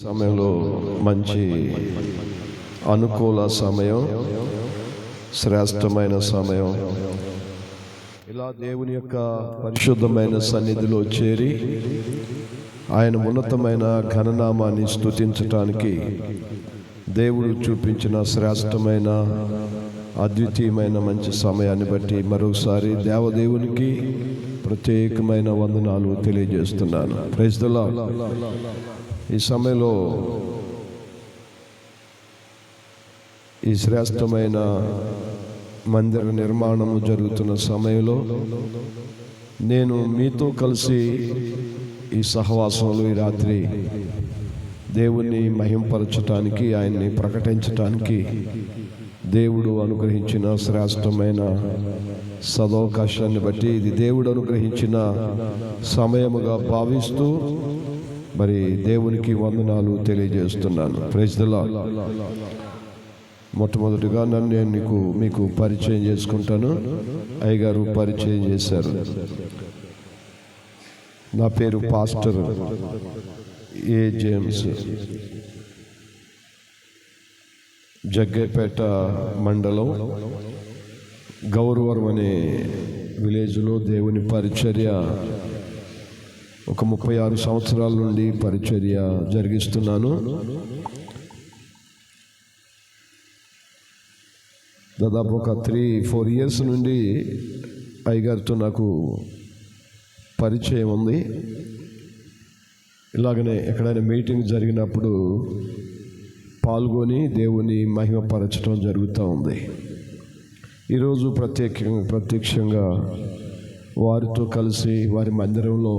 సమయంలో మంచి అనుకూల సమయం, శ్రేష్టమైన సమయం. ఇలా దేవుని యొక్క పరిశుద్ధమైన సన్నిధిలో చేరి ఆయన ఉన్నతమైన ఘననామాన్ని స్తుతించటానికి దేవుడు చూపించిన శ్రేష్టమైన అద్వితీయమైన మంచి సమయాన్ని బట్టి మరొకసారి దేవదేవునికి ప్రత్యేకమైన వందనాలు తెలియజేస్తున్నాను. Praise the lord. ఈ సమయంలో ఈ శ్రేష్టమైన మందిర నిర్మాణము జరుగుతున్న సమయంలో నేను మీతో కలిసి ఈ సహవాసంలో ఈ రాత్రి దేవుణ్ణి మహింపరచటానికి, ఆయన్ని ప్రకటించటానికి దేవుడు అనుగ్రహించిన శ్రేష్టమైన సదవకాశాన్ని బట్టి ఇది దేవుడు అనుగ్రహించిన సమయముగా భావిస్తూ మరి దేవునికి వందనాలు తెలియజేస్తున్నాను. Praise the lord. మొట్టమొదటిగా నేను మీకు పరిచయం చేసుకుంటాను. అయ్యగారు పరిచయం చేశారు. నా పేరు పాస్టర్ ఏ జేమ్స్. జగ్గేపేట మండలం గౌరవరం అనే విలేజ్లో దేవుని పరిచర్య ఒక 36 సంవత్సరాల నుండి పరిచర్య జరిగిస్తున్నాను. దాదాపు ఒక 3-4 ఇయర్స్ నుండి అయ్యగారితో నాకు పరిచయం ఉంది. ఇలాగనే ఎక్కడైనా మీటింగ్ జరిగినప్పుడు పాల్గొని దేవుని మహిమపరచడం జరుగుతూ ఉంది. ఈరోజు ప్రత్యక్షంగా వారితో కలిసి వారి మందిరంలో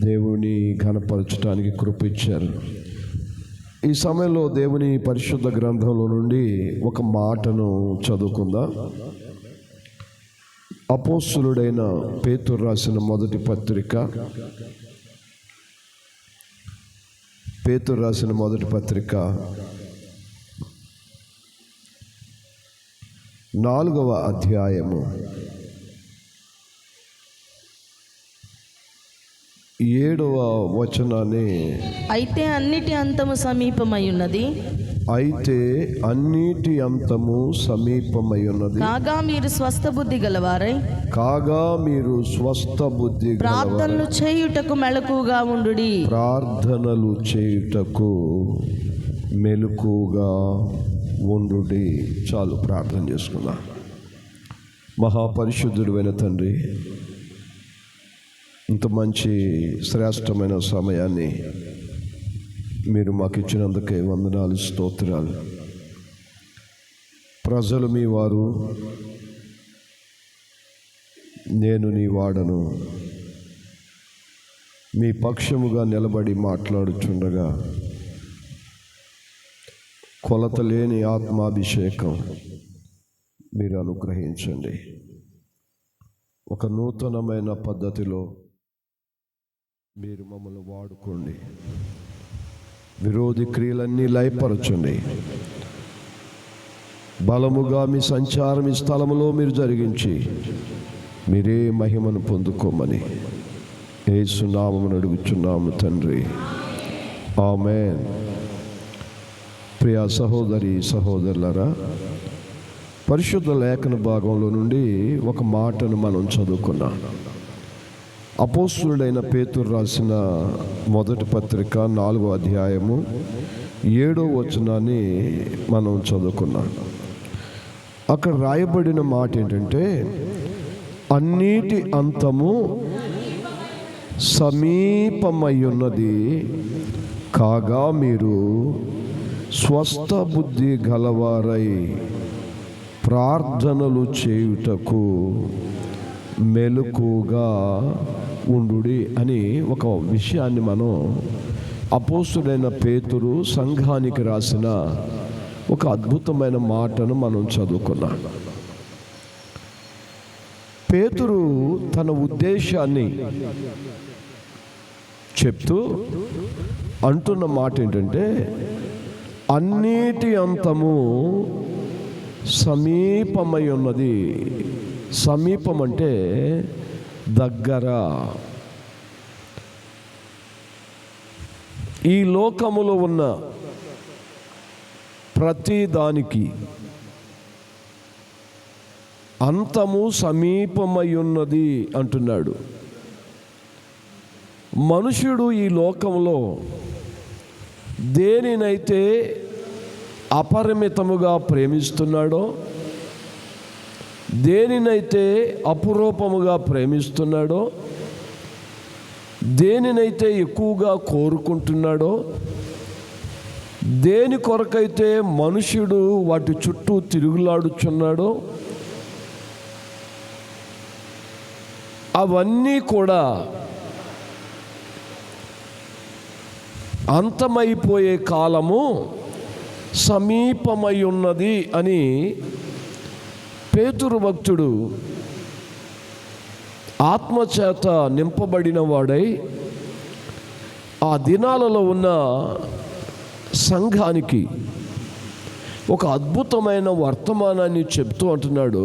దేవుని ఘనపరచడానికి కృప ఇచ్చారు. ఈ సమయంలో దేవుని పరిశుద్ధ గ్రంథంలో నుండి ఒక మాటను చదువుకుందాం. అపోస్తలుడైన పేతురు రాసిన మొదటి పత్రిక 4వ అధ్యాయము 7వ వచనాన్ని, అయితే అన్నిటి అంతము సమీపమై ఉన్నది, కాగా మీరు స్వస్థ బుద్ధి గలవారై ప్రార్థనలు చేయుటకు మెలకుగా ఉండుడి. చాలు, ప్రార్థన చేసుకుందాం. మహాపరిశుద్ధుడైన తండ్రి, ఇంత మంచి శ్రేష్టమైన సమయాన్ని మీరు మాకు ఇచ్చినందుకే వందనాలు, స్తోత్రాలు. ప్రజలు మీ వారు, నేను నీ వాడను, మీ పక్షముగా నిలబడి మాట్లాడుచుండగా కొలత లేని ఆత్మాభిషేకం మీరు అనుగ్రహించండి. ఒక నూతనమైన పద్ధతిలో మీరు మమ్మల్ని వాడుకోండి. విరోధి క్రియలన్నీ లయపరచండి. బలముగా మీ సంచారం ఈ స్థలములో మీరు జరిగించి మీరే మహిమను పొందుకోమని యేసు నామమున అడుగుచున్నాము తండ్రి, ఆమేన్. ప్రియ సహోదరి సహోదరులారా, పరిశుద్ధ లేఖన భాగంలో నుండి ఒక మాటను మనం చదువుకున్నాం. అపోస్తలుడైన పేతురు రాసిన మొదటి పత్రిక 4వ అధ్యాయము 7వ వచనాన్ని మనం చదువుకున్నాం. అక్కడ రాయబడిన మాట ఏంటంటే, అన్నిటి అంతము సమీపమై ఉన్నది, కాగా మీరు స్వస్థ బుద్ధి గలవారై ప్రార్థనలు చేయుటకు మెలకుగా ఉండుడి అని ఒక విషయాన్ని మనం అపోస్తలుడైన పేతురు సంఘానికి రాసిన ఒక అద్భుతమైన మాటను మనం చదువుకున్నాం. పేతురు తన ఉద్దేశాన్ని చెప్తూ అంటున్న మాట ఏంటంటే, అన్నిటి అంతము సమీపమై ఉన్నది. సమీపం అంటే దగ్గర. ఈ లోకములో ఉన్న ప్రతి దానికి అంతము సమీపమై ఉన్నది అంటున్నాడు. మనుష్యుడు ఈ లోకంలో దేనినైతే అపరిమితముగా ప్రేమిస్తున్నాడో, దేనినైతే అపురూపముగా ప్రేమిస్తున్నాడో, దేనినైతే ఎక్కువగా కోరుకుంటున్నాడో, దేని కొరకైతే మనుష్యుడు వాటి చుట్టూ తిరుగులాడుచున్నాడో, అవన్నీ కూడా అంతమైపోయే కాలము సమీపమై ఉన్నది అని పేతురు భక్తుడు ఆత్మచేత నింపబడిన వాడై ఆ దినాలలో ఉన్న సంఘానికి ఒక అద్భుతమైన వర్తమానాన్ని చెప్తూ అంటున్నాడు.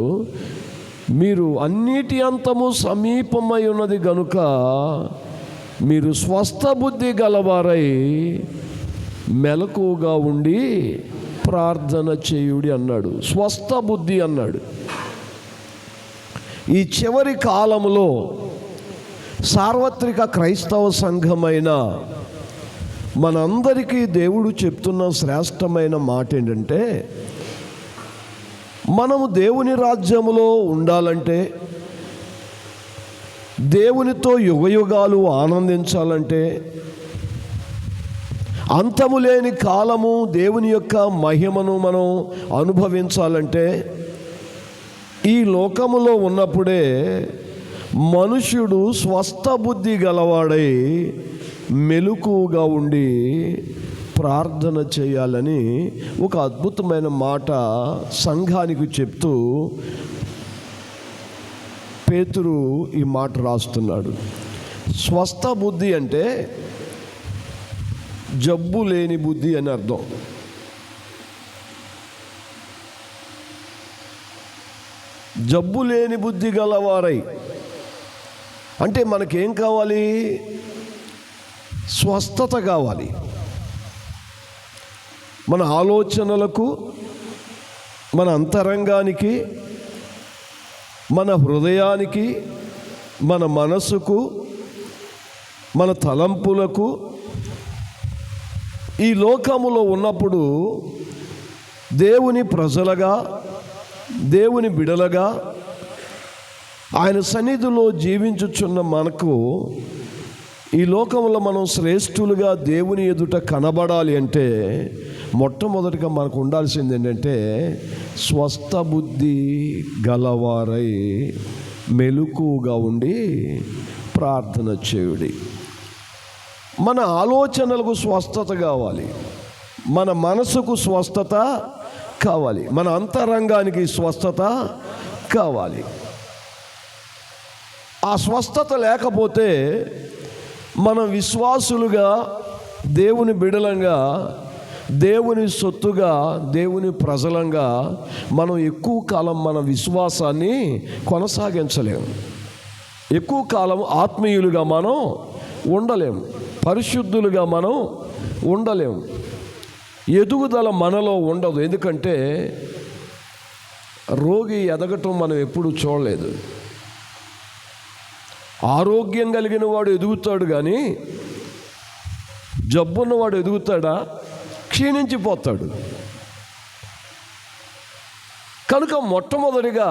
మీరు అన్నిటి అంతము సమీపమై ఉన్నది గనుక మీరు స్వస్థ బుద్ధి గలవారై మెలకువగా ఉండి ప్రార్థన చేయుడి అన్నాడు. స్వస్థ బుద్ధి అన్నాడు. ఈ చివరి కాలంలో సార్వత్రిక క్రైస్తవ సంఘమైన మనందరికీ దేవుడు చెప్తున్న శ్రేష్టమైన మాట ఏంటంటే, మనము దేవుని రాజ్యములో ఉండాలంటే, దేవునితో యుగయుగాలు ఆనందించాలంటే, అంతము లేని కాలము దేవుని యొక్క మహిమను మనం అనుభవించాలంటే, ఈ లోకములో ఉన్నప్పుడే మనుష్యుడు స్వస్థ బుద్ధి గలవాడై మెలకువగా ఉండి ప్రార్థన చేయాలని ఒక అద్భుతమైన మాట సంఘానికి చెప్తూ పేతురు ఈ మాట రాస్తున్నాడు. స్వస్థ బుద్ధి అంటే జబ్బు లేని బుద్ధి అని అర్థం. జబ్బు లేని బుద్ధి గలవారై అంటే మనకేం కావాలి? స్వస్థత కావాలి. మన ఆలోచనలకు, మన అంతరంగానికి, మన హృదయానికి, మన మనసుకు, మన తలంపులకు, ఈ లోకములో ఉన్నప్పుడు దేవుని ప్రజలుగా, దేవుని బిడలగా, ఆయన సన్నిధిలో జీవించుచున్న మనకు ఈ లోకంలో మనం శ్రేష్ఠులుగా దేవుని ఎదుట కనబడాలి అంటే మొట్టమొదటిగా మనకు ఉండాల్సింది ఏంటంటే స్వస్థ బుద్ధి గలవారై మెలకువగా ఉండి ప్రార్థన చేయుడి. మన ఆలోచనలకు స్వస్థత కావాలి, మన మనసుకు స్వస్థత కావాలి, మన అంతరంగానికి స్వస్థత కావాలి. ఆ స్వస్థత లేకపోతే మనం విశ్వాసులుగా, దేవుని బిడలంగా, దేవుని సొత్తుగా, దేవుని ప్రజలంగా మనం ఎక్కువ కాలం మన విశ్వాసాన్ని కొనసాగించలేము. ఎక్కువ కాలం ఆత్మీయులుగా మనం ఉండలేము, పరిశుద్ధులుగా మనం ఉండలేము. ఎదుగుదల మనలో ఉండదు. ఎందుకంటే రోగి ఎదగటం మనం ఎప్పుడు చూడలేదు. ఆరోగ్యం కలిగిన వాడు ఎదుగుతాడు, కానీ జబ్బున్నవాడు ఎదుగుతాడా? క్షీణించిపోతాడు. కనుక మొట్టమొదటిగా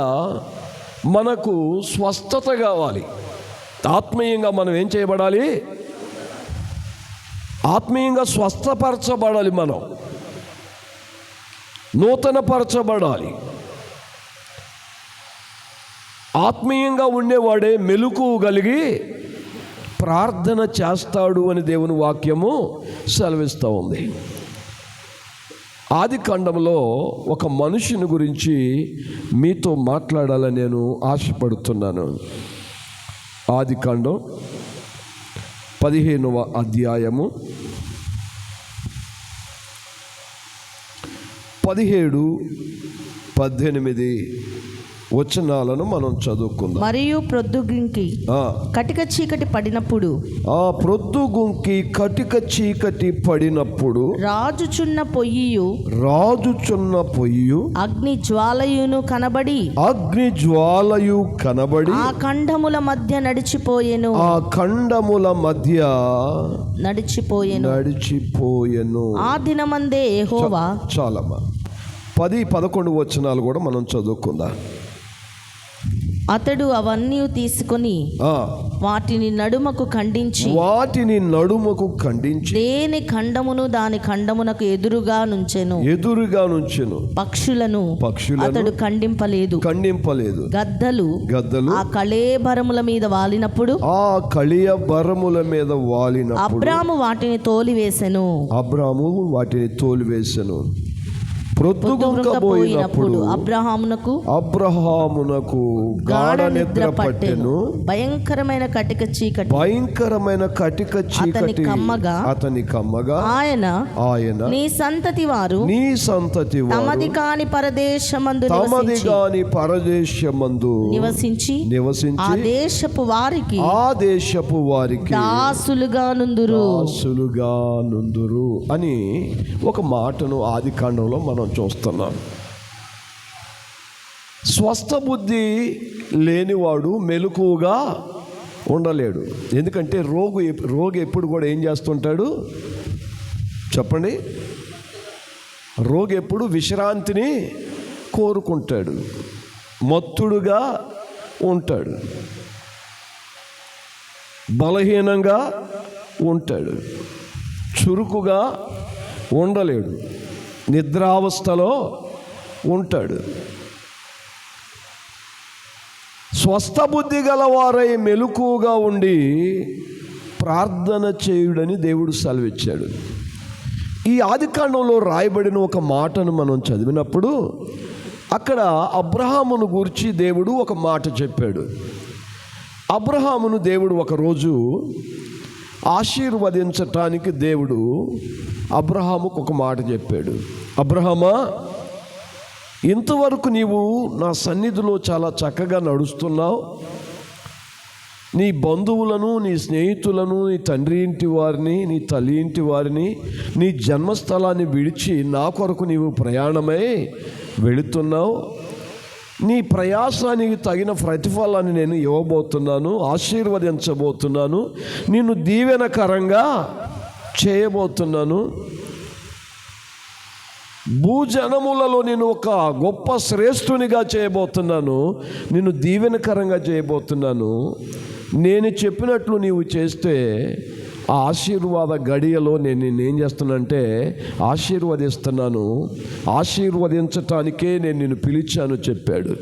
మనకు స్వస్థత కావాలి. ఆత్మీయంగా మనం ఏం చేయబడాలి? ఆత్మీయంగా స్వస్థపరచబడాలి, మనం నూతనపరచబడాలి. ఆత్మీయంగా ఉండేవాడే మెలకువ కలిగి ప్రార్థన చేస్తాడు అని దేవుని వాక్యము సెలవిస్తూ ఉంది. ఆది కాండంలో ఒక మనుషుని గురించి మీతో మాట్లాడాలని నేను ఆశపడుతున్నాను. ఆది కాండం 15వ అధ్యాయము 17, 18 వచనాలను మనం చదువుకుందాం. మరియు ప్రొద్దుగుంకి ఆ, కటిక చీకటి పడినప్పుడు ఆ ప్రొద్దుగుంకి కటిక చీకటి పడినప్పుడు రాజుచున్న పొయ్యి అగ్ని జ్వాలయును కనబడి అగ్ని జ్వాలయు కనబడి ఆ ఖండముల మధ్య నడిచిపోయెను. ఆ దినమందే యెహోవా చాలమ్మా 10-11 వచనాలు కూడా మనం చదువుకుందాం. అతడు అవన్నీ తీసుకొని వాటిని నడుమకు ఖండించి దేని ఖండమును దాని ఖండమునకు ఎదురుగా నుంచెను. పక్షులను అతడు ఖండింపలేదు. గద్దలు ఆ కళేబరముల మీద వాలినప్పుడు అబ్రాము వాటిని తోలివేసెను. ప్రొద్దుగుంకపోయినప్పుడు అబ్రహామునకు గాఢ నిద్ర పట్టెను. భయంకరమైన కటిక చీకటి అతని కమ్మగా ఆయన నీ సంతతి వారు తమది కాని పరదేశమందు నివసించి ఆ దేశపు వారికి దాసులుగా నుందురు అని ఒక మాటను ఆదికాండంలో మనం చూస్తున్నాం. స్వస్థ బుద్ధి లేనివాడు మెలకువగా ఉండలేడు. ఎందుకంటే రోగి ఎప్పుడు కూడా ఏం చేస్తుంటాడు చెప్పండి? రోగి ఎప్పుడు విశ్రాంతిని కోరుకుంటాడు, మత్తుడుగా ఉంటాడు, బలహీనంగా ఉంటాడు, చురుకుగా ఉండలేడు, నిద్రావస్థలో ఉంటాడు. స్వస్థ బుద్ధి గలవారై మెలకువగా ఉండి ప్రార్థన చేయుడని దేవుడు సెలవిచ్చాడు. ఈ ఆదికాండంలో రాయబడిన ఒక మాటను మనం చదివినప్పుడు అక్కడ అబ్రహామును గూర్చి దేవుడు ఒక మాట చెప్పాడు. అబ్రహామును దేవుడు ఒకరోజు ఆశీర్వదించటానికి దేవుడు అబ్రహాముకు ఒక మాట చెప్పాడు. అబ్రహామా, ఇంతవరకు నీవు నా సన్నిధిలో చాలా చక్కగా నడుస్తున్నావు. నీ బంధువులను, నీ స్నేహితులను, నీ తండ్రి ఇంటి వారిని, నీ తల్లి ఇంటి వారిని, నీ జన్మస్థలాన్ని విడిచి నా కొరకు నీవు ప్రయాణమై వెళుతున్నావు. నీ ప్రయాసానికి తగిన ప్రతిఫలాన్ని నేను ఇవ్వబోతున్నాను, ఆశీర్వదించబోతున్నాను, నిన్ను దీవెనకరంగా చేయబోతున్నాను. భూజనములలో నేను ఒక గొప్ప శ్రేష్ఠునిగా చేయబోతున్నాను, నిన్ను దీవెనకరంగా చేయబోతున్నాను. నేను చెప్పినట్లు నీవు చేస్తే ఆ ఆశీర్వాద గడియలో నేనేం చేస్తున్నానంటే ఆశీర్వదిస్తున్నాను, ఆశీర్వదించటానికే నేను నిన్ను పిలిచాను చెప్పాడు.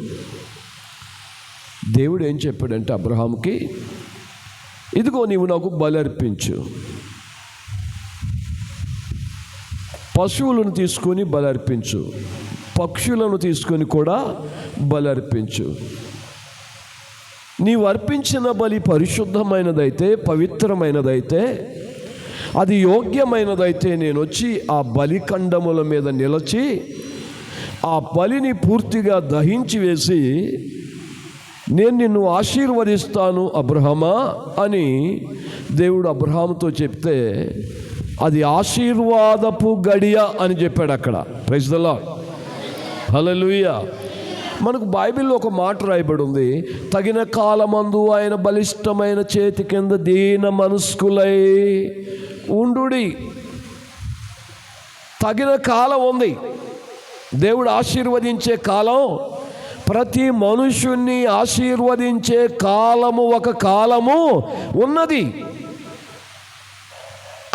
దేవుడు ఏం చెప్పాడంటే అబ్రహాంకి, ఇదిగో నీవు నాకు బలి అర్పించు, పశువులను తీసుకొని బలి అర్పించు, పక్షులను తీసుకొని కూడా బలి అర్పించు. నీవు అర్పించిన బలి పరిశుద్ధమైనదైతే, పవిత్రమైనదైతే, అది యోగ్యమైనదైతే నేను వచ్చి ఆ బలికండముల మీద నిలిచి ఆ బలిని పూర్తిగా దహించి వేసి నేను నిన్ను ఆశీర్వదిస్తాను అబ్రహామా అని దేవుడు అబ్రహాముతో చెప్తే అది ఆశీర్వాదపు గడియ అని చెప్పాడు అక్కడ. ప్రైజ్ ది లార్డ్, హల్లెలూయా. మనకు బైబిల్లో ఒక మాట రాయబడి ఉంది, తగిన కాలమందు ఆయన బలిష్టమైన చేతి కింద దీన మనస్కులై ఉండుడి. తగిన కాలం ఉంది. దేవుడు ఆశీర్వదించే కాలం, ప్రతి మనుషుణ్ణి ఆశీర్వదించే కాలము ఒక కాలము ఉన్నది.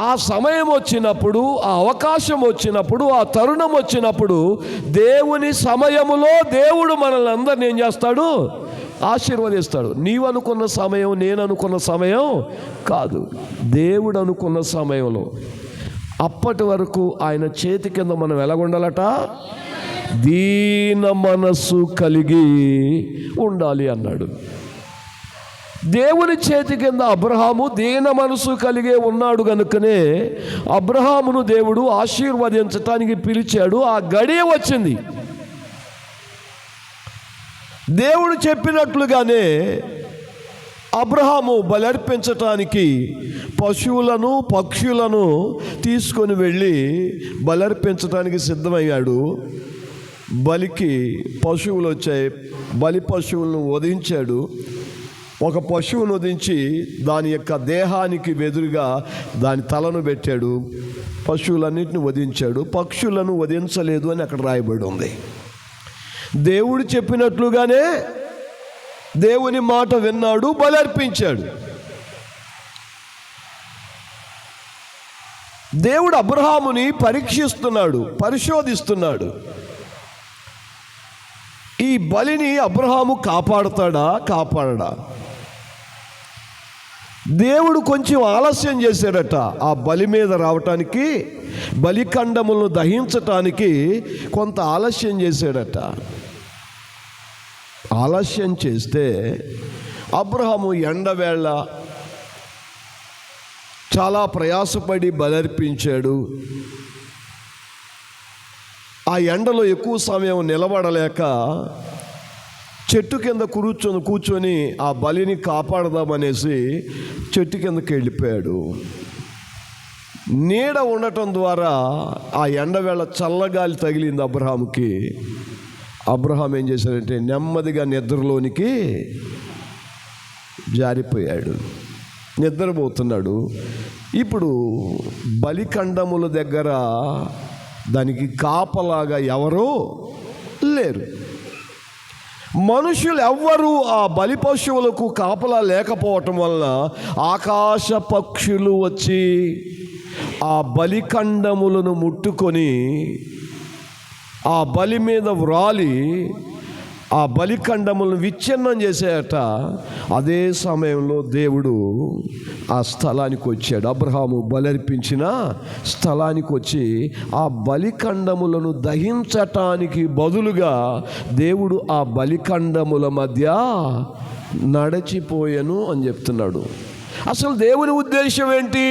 ఆ సమయం వచ్చినప్పుడు, ఆ అవకాశం వచ్చినప్పుడు, ఆ తరుణం వచ్చినప్పుడు దేవుని సమయములో దేవుడు మనల్ని అందరిని ఏం చేస్తాడు? ఆశీర్వదిస్తాడు. నీవు అనుకున్న సమయం, నేను అనుకున్న సమయం కాదు, దేవుడు అనుకున్న సమయంలో. అప్పటి వరకు ఆయన చేతి కింద మనం ఎలాగుండాలట? దీన మనస్సు కలిగి ఉండాలి అన్నాడు. దేవుని చేతి కింద అబ్రహాము దీన మనసు కలిగే ఉన్నాడు కనుకనే అబ్రహామును దేవుడు ఆశీర్వదించటానికి పిలిచాడు. ఆ గడియ వచ్చింది. దేవుడు చెప్పినట్లుగానే అబ్రహాము బలర్పించటానికి పశువులను పక్షులను తీసుకొని వెళ్ళి బలర్పించటానికి సిద్ధమయ్యాడు. బలికి పశువులు వచ్చాయి. బలి పశువులను వధించాడు. ఒక పశువును వధించి దాని యొక్క దేహానికి వెదురుగా దాని తలను పెట్టాడు. పశువులన్నింటిని వధించాడు, పక్షులను వధించలేదు అని అక్కడ రాయబడి ఉంది. దేవుడు చెప్పినట్లుగానే దేవుని మాట విన్నాడు, బలర్పించాడు. దేవుడు అబ్రహాముని పరీక్షిస్తున్నాడు, పరిశోధిస్తున్నాడు. ఈ బలిని అబ్రహాము కాపాడతాడా, కాపాడడా? దేవుడు కొంచెం ఆలస్యం చేశాడట. ఆ బలి మీద రావటానికి, బలిఖండములను దహించటానికి కొంత ఆలస్యం చేశాడట. ఆలస్యం చేస్తే అబ్రహాము ఎండవేళ చాలా ప్రయాసపడి బలర్పించాడు. ఆ ఎండలో ఎక్కువ సమయం నిలబడలేక చెట్టు కింద కూర్చొని ఆ బలిని కాపాడదామనేసి చెట్టు కిందకి వెళ్ళిపోయాడు. నీడ ఉండటం ద్వారా ఆ ఎండవేళ చల్లగాలి తగిలింది అబ్రహాముకి. అబ్రహాం ఏం చేశాడంటే నెమ్మదిగా నిద్రలోనికి జారిపోయాడు, నిద్రపోతున్నాడు. ఇప్పుడు బలిఖండముల దగ్గర దానికి కాపలాగా ఎవరూ లేరు. మనుషులు ఎవ్వరూ ఆ బలి పశువులకు కాపలా లేకపోవటం వలన ఆకాశ పక్షులు వచ్చి ఆ బలిఖండములను ముట్టుకొని ఆ బలి మీద వ్రాలి ఆ బలిఖండములను విచ్ఛిన్నం చేసేట. అదే సమయంలో దేవుడు ఆ స్థలానికి వచ్చాడు. అబ్రహాము బలర్పించిన స్థలానికి వచ్చి ఆ బలిఖండములను దహించటానికి బదులుగా దేవుడు ఆ బలిఖండముల మధ్య నడిచిపోయాను అని చెప్తున్నాడు. అసలు దేవుని ఉద్దేశం ఏంటి?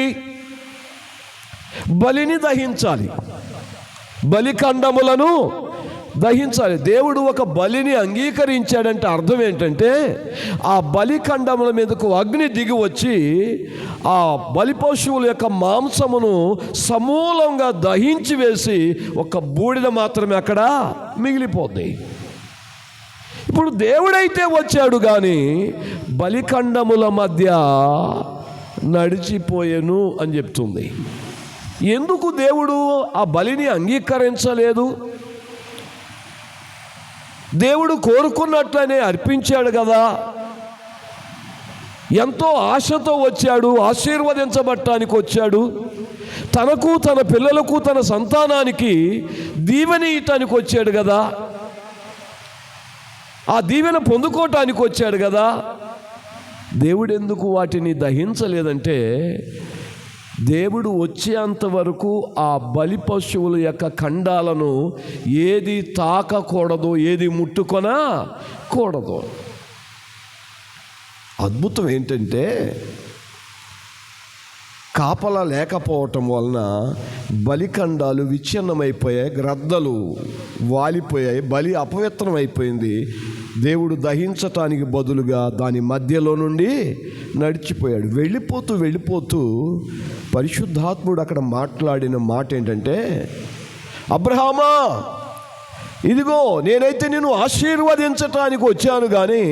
బలిని దహించాలి, బలిఖండములను దహించాలి. దేవుడు ఒక బలిని అంగీకరించాడంటే అర్థం ఏంటంటే ఆ బలిఖండముల మీదకు అగ్ని దిగి వచ్చి ఆ బలి పశువుల యొక్క మాంసమును సమూలంగా దహించి వేసి ఒక బూడిద మాత్రమే అక్కడ మిగిలిపోతుంది. ఇప్పుడు దేవుడైతే వచ్చాడు కానీ బలిఖండముల మధ్య నడిచిపోయాను అని చెప్తుంది. ఎందుకు దేవుడు ఆ బలిని అంగీకరించలేదు? దేవుడు కోరుకున్నట్లనే అర్పించాడు కదా. ఎంతో ఆశతో వచ్చాడు, ఆశీర్వదించబట్టానికి వచ్చాడు. తనకు, తన పిల్లలకు, తన సంతానానికి దీవెన ఇవ్వటానికి వచ్చాడు కదా. ఆ దీవెన పొందుకోవటానికి వచ్చాడు కదా. దేవుడు ఎందుకు వాటిని దహించలేదంటే దేవుడు వచ్చేంత వరకు ఆ బలి పశువుల యొక్క ఖండాలను ఏది తాకకూడదు, ఏది ముట్టుకొనకూడదు. అద్భుతం ఏంటంటే కాపలా లేకపోవటం వలన బలిఖండాలు విచ్ఛిన్నమైపోయాయి, గ్రద్దలు వాలిపోయాయి, బలి అపవిత్రం అయిపోయింది. దేవుడు దహించటానికి బదులుగా దాని మధ్యలో నుండి నడిచిపోయాడు. వెళ్ళిపోతూ పరిశుద్ధాత్ముడు అక్కడ మాట్లాడిన మాట ఏంటంటే, అబ్రహామా, ఇదిగో నేనైతే నిన్ను ఆశీర్వదించటానికి వచ్చాను కానీ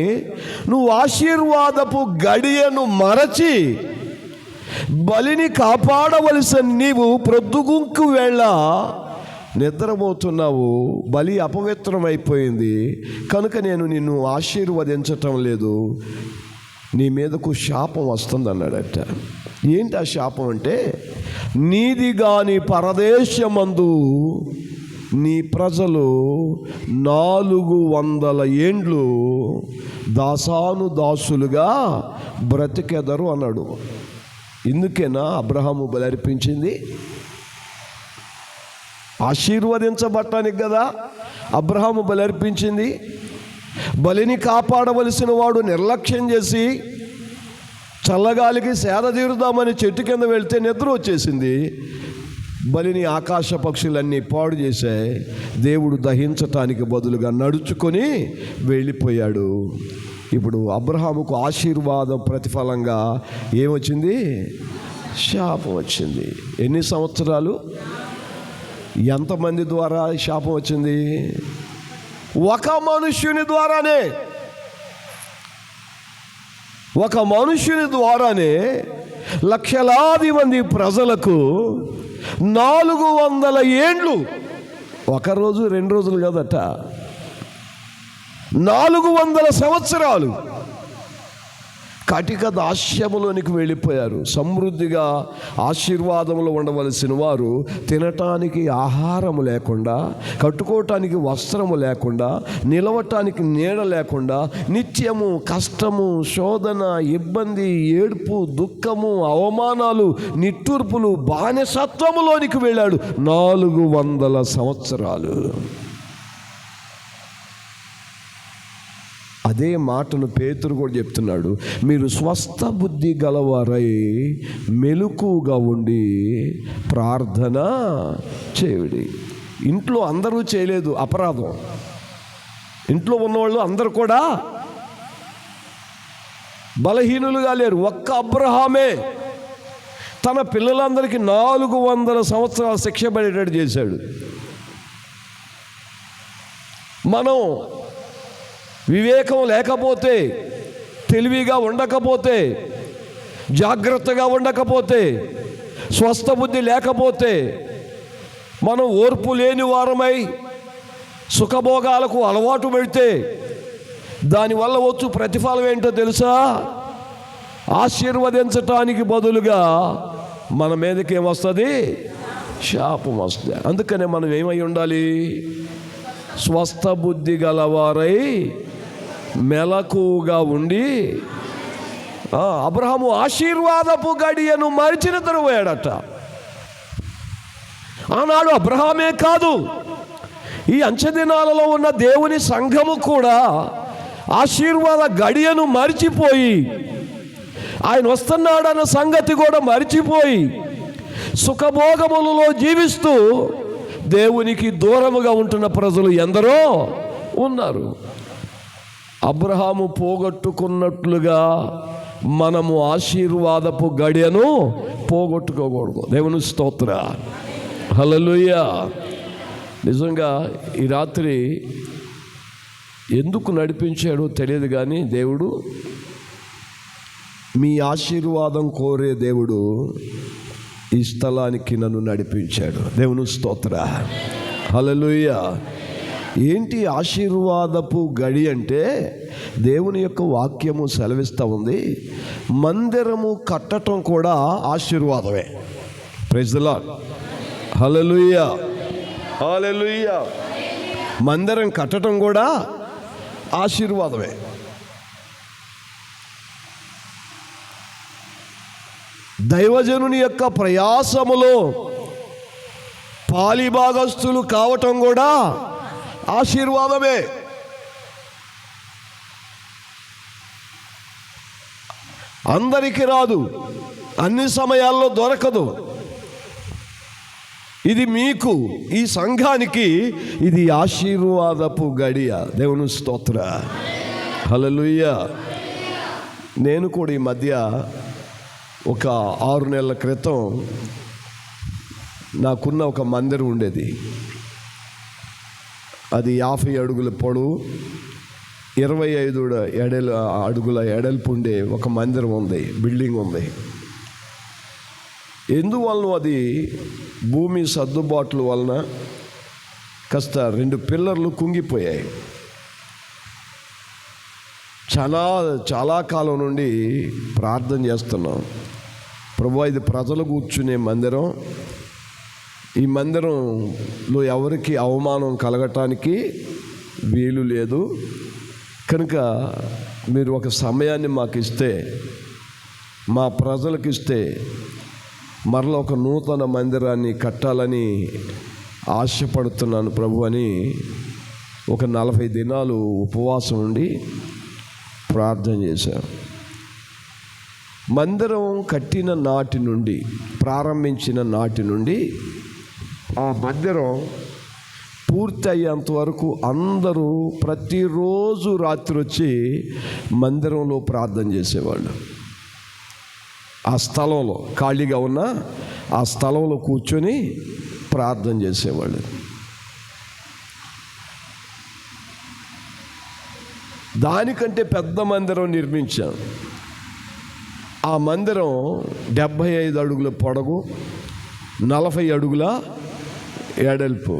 నువ్వు ఆశీర్వాదపు గడియను మరచి బలిని కాపాడవలసిన నీవు ప్రొద్దుగుంకు వేళ నిద్రపోతున్నావు. బలి అపవిత్రమైపోయింది కనుక నేను నిన్ను ఆశీర్వదించటం లేదు, నీ మీదకు శాపం వస్తుంది అన్నాడట. ఏంటి ఆ శాపం అంటే, నీది గాని పరదేశమందు నీ ప్రజలు 400 ఏండ్లు దాసులుగా బ్రతికెదరు అన్నాడు. ఇందుకేనా అబ్రహాము బలర్పించింది? ఆశీర్వదించబట్టానికి కదా అబ్రహాము బలర్పించింది. బలిని కాపాడవలసిన వాడు నిర్లక్ష్యం చేసి చల్లగాలికి సేద తీరుదామని చెట్టు కింద వెళ్తే నిద్ర వచ్చేసింది. బలిని ఆకాశ పక్షులన్నీ పాడు చేశాయి. దేవుడు దహించటానికి బదులుగా నడుచుకొని వెళ్ళిపోయాడు. ఇప్పుడు అబ్రహాముకు ఆశీర్వాదం ప్రతిఫలంగా ఏమొచ్చింది? శాపం వచ్చింది. ఎన్ని సంవత్సరాలు? ఎంతమంది ద్వారా శాపం వచ్చింది? ఒక మనుష్యుని ద్వారానే. ఒక మనుష్యుని ద్వారానే లక్షలాది మంది ప్రజలకు 400 ఏండ్లు, ఒక రోజు 2 రోజులు కదట, 400 సంవత్సరాలు కటిక దాస్యములోనికి వెళ్ళిపోయారు. సమృద్ధిగా ఆశీర్వాదంలో ఉండవలసిన వారు తినటానికి ఆహారము లేకుండా, కట్టుకోవటానికి వస్త్రము లేకుండా, నిలవటానికి నీడ లేకుండా, నిత్యము కష్టము, శోధన, ఇబ్బంది, ఏడుపు, దుఃఖము, అవమానాలు, నిట్టూర్పులు, బానిసత్వములోనికి వెళ్ళాడు 400 సంవత్సరాలు. అదే మాటను పేతురు కూడా చెప్తున్నాడు. మీరు స్వస్థ బుద్ధి గలవారై మెలకుగా ఉండి ప్రార్థన చేయుడి. ఇంట్లో అందరూ చేయలేదు అపరాధం. ఇంట్లో ఉన్నవాళ్ళు అందరూ కూడా బలహీనులుగా లేరు. ఒక్క అబ్రహామే తన పిల్లలందరికీ 400 సంవత్సరాలు శిక్ష పడేటట్టు చేశాడు. మనం వివేకం లేకపోతే, తెలివిగా ఉండకపోతే, జాగ్రత్తగా ఉండకపోతే, స్వస్థ బుద్ధి లేకపోతే, మనం ఓర్పు లేని వారమై సుఖభోగాలకు అలవాటు పెడితే దానివల్ల వచ్చు ప్రతిఫలం ఏంటో తెలుసా? ఆశీర్వదించటానికి బదులుగా మన మీదకి ఏమొస్తుంది? శాపం వస్తుంది. అందుకనే మనం ఏమై ఉండాలి? స్వస్థ బుద్ధి గలవారై మెలకుగా ఉండి. అబ్రహాము ఆశీర్వాదపు గడియను మరిచిన తరువాడట. ఆనాడు అబ్రహామే కాదు, ఈ అంచె దినాలలో ఉన్న దేవుని సంఘము కూడా ఆశీర్వాద గడియను మరిచిపోయి, ఆయన వస్తున్నాడన్న సంగతి కూడా మరిచిపోయి సుఖభోగములలో జీవిస్తూ దేవునికి దూరముగా ఉంటున్న ప్రజలు ఎందరో ఉన్నారు. అబ్రహాము పోగొట్టుకున్నట్లుగా మనము ఆశీర్వాదపు గడియను పోగొట్టుకోకూడదు. దేవుని స్తోత్ర, హల్లెలూయా. నిజంగా ఈ రాత్రి ఎందుకు నడిపించాడో తెలియదు కానీ దేవుడు, మీ ఆశీర్వాదం కోరే దేవుడు ఈ స్థలానికి నన్ను నడిపించాడు. దేవుని స్తోత్ర, హల్లెలూయా. ఏంటి ఆశీర్వాదపు గడి అంటే? దేవుని యొక్క వాక్యము సెలవిస్తూ ఉంది, మందిరము కట్టడం కూడా ఆశీర్వాదమే. ప్రైజ్ ది లార్డ్, హల్లెలూయా, హల్లెలూయా. మందిరం కట్టడం కూడా ఆశీర్వాదమే. దైవజనుని యొక్క ప్రయాసములో పాలిభాగస్తులు కావటం కూడా ఆశీర్వాదమే. అందరికీ రాదు, అన్ని సమయాల్లో దొరకదు. ఇది మీకు, ఈ సంఘానికి ఇది ఆశీర్వాదపు గడియ. దేవుని స్తోత్ర, హల్లెలూయా. నేను కూడా ఈ మధ్య ఒక 6 నెలల క్రితం నాకున్న ఒక మందిరం ఉండేది. అది 50 అడుగుల పొడవు, 25 అడుగుల ఎడల్పు ఉండే ఒక మందిరం ఉంది, బిల్డింగ్ ఉంది. ఎందువలన అది భూమి సర్దుబాట్ల వలన కాస్త 2 పిల్లర్లు కుంగిపోయాయి. చాలా కాలం నుండి ప్రార్థన చేస్తున్నాం, ప్రభువా ఇది ప్రజలు కూర్చునే మందిరం, ఈ మందిరంలో ఎవరికి అవమానం కలగటానికి వీలు లేదు కనుక మీరు ఒక సమయాన్ని మాకు ఇస్తే, మా ప్రజలకు ఇస్తే మరలా ఒక నూతన మందిరాన్ని కట్టాలని ఆశపడుతున్నాను ప్రభు అని ఒక 40 దినాలు ఉపవాసం ఉండి ప్రార్థన చేశాను. మందిరం కట్టిన నాటి నుండి, ప్రారంభించిన నాటి నుండి ఆ మందిరం పూర్తి అయ్యేంత వరకు అందరూ ప్రతిరోజు రాత్రి వచ్చి మందిరంలో ప్రార్థన చేసేవాళ్ళు. ఆ స్థలంలో ఖాళీగా ఉన్న ఆ స్థలంలో కూర్చొని ప్రార్థన చేసేవాళ్ళు. దానికంటే పెద్ద మందిరం నిర్మించాం. ఆ మందిరం 75 అడుగుల పొడవు, 40 అడుగుల ఎడల్పు.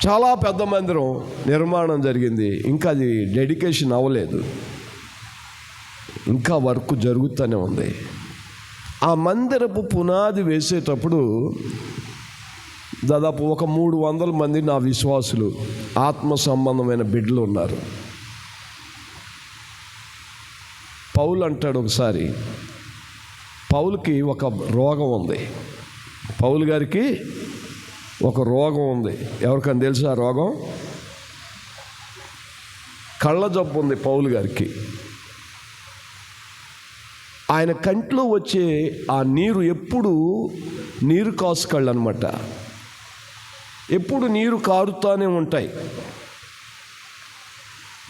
చాలా పెద్ద మందిరం నిర్మాణం జరిగింది. ఇంకా అది డెడికేషన్ అవ్వలేదు, ఇంకా వర్క్ జరుగుతూనే ఉంది. ఆ మందిరపు పునాది వేసేటప్పుడు దాదాపు ఒక 300 మంది నా విశ్వాసులు, ఆత్మ సంబంధమైన బిడ్డలు ఉన్నారు. పౌలు అంటాడు ఒకసారి, పౌలుకి ఒక రోగం ఉంది. పౌలు గారికి ఒక రోగం ఉంది. ఎవరికైనా తెలుసా ఆ రోగం? కళ్ళ జబ్బు ఉంది పౌలు గారికి. ఆయన కంట్లో వచ్చే ఆ నీరు ఎప్పుడు నీరు కాసు కళ్ళు అనమాట, ఎప్పుడు నీరు కారుతూనే ఉంటాయి.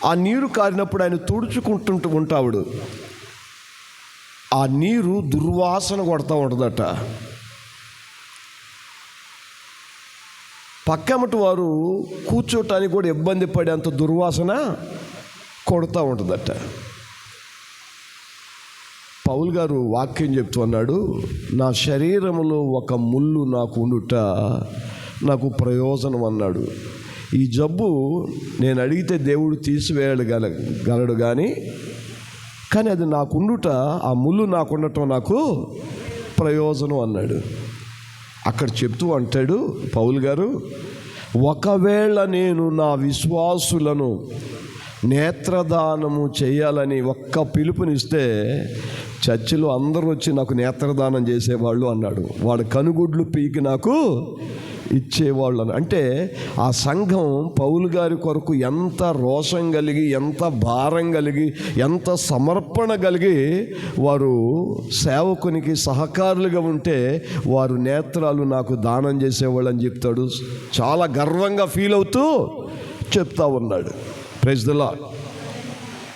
ఆ నీరు కారినప్పుడు ఆయన తుడుచుకుంటూ ఉంటాడు. ఆ నీరు దుర్వాసన కొడతా ఉంటుందట. పక్కమటి వారు కూర్చోటానికి కూడా ఇబ్బంది పడేంత దుర్వాసన కొడుతూ ఉంటుందట. పౌలు గారు వాక్యం చెప్తున్నాడు, నా శరీరములో ఒక ముళ్ళు నాకు ఉండుట నాకు ప్రయోజనం అన్నాడు. ఈ జబ్బు నేను అడిగితే దేవుడు తీసివేయగలడు కానీ అది నాకుండుట, ఆ ముళ్ళు నాకుండటం నాకు ప్రయోజనం అన్నాడు. అక్కడ చెప్తూ అంటాడు పౌలు గారు, ఒకవేళ నేను నా విశ్వాసులను నేత్రదానము చేయాలని ఒక్క పిలుపునిస్తే చర్చిలో అందరూ వచ్చి నాకు నేత్రదానం చేసేవాళ్ళు అన్నాడు. వాడు కనుగుడ్లు పీకి నాకు ఇచ్చేవాళ్ళు అని. అంటే ఆ సంఘం పౌలు గారి కొరకు ఎంత రోషం కలిగి, ఎంత భారం కలిగి, ఎంత సమర్పణ కలిగి వారు సేవకునికి సహకారులుగా ఉంటే వారు నేత్రాలు నాకు దానం చేసేవాళ్ళు అని చెప్తాడు. చాలా గర్వంగా ఫీల్ అవుతూ చెప్తా ఉన్నాడు. Praise the lord.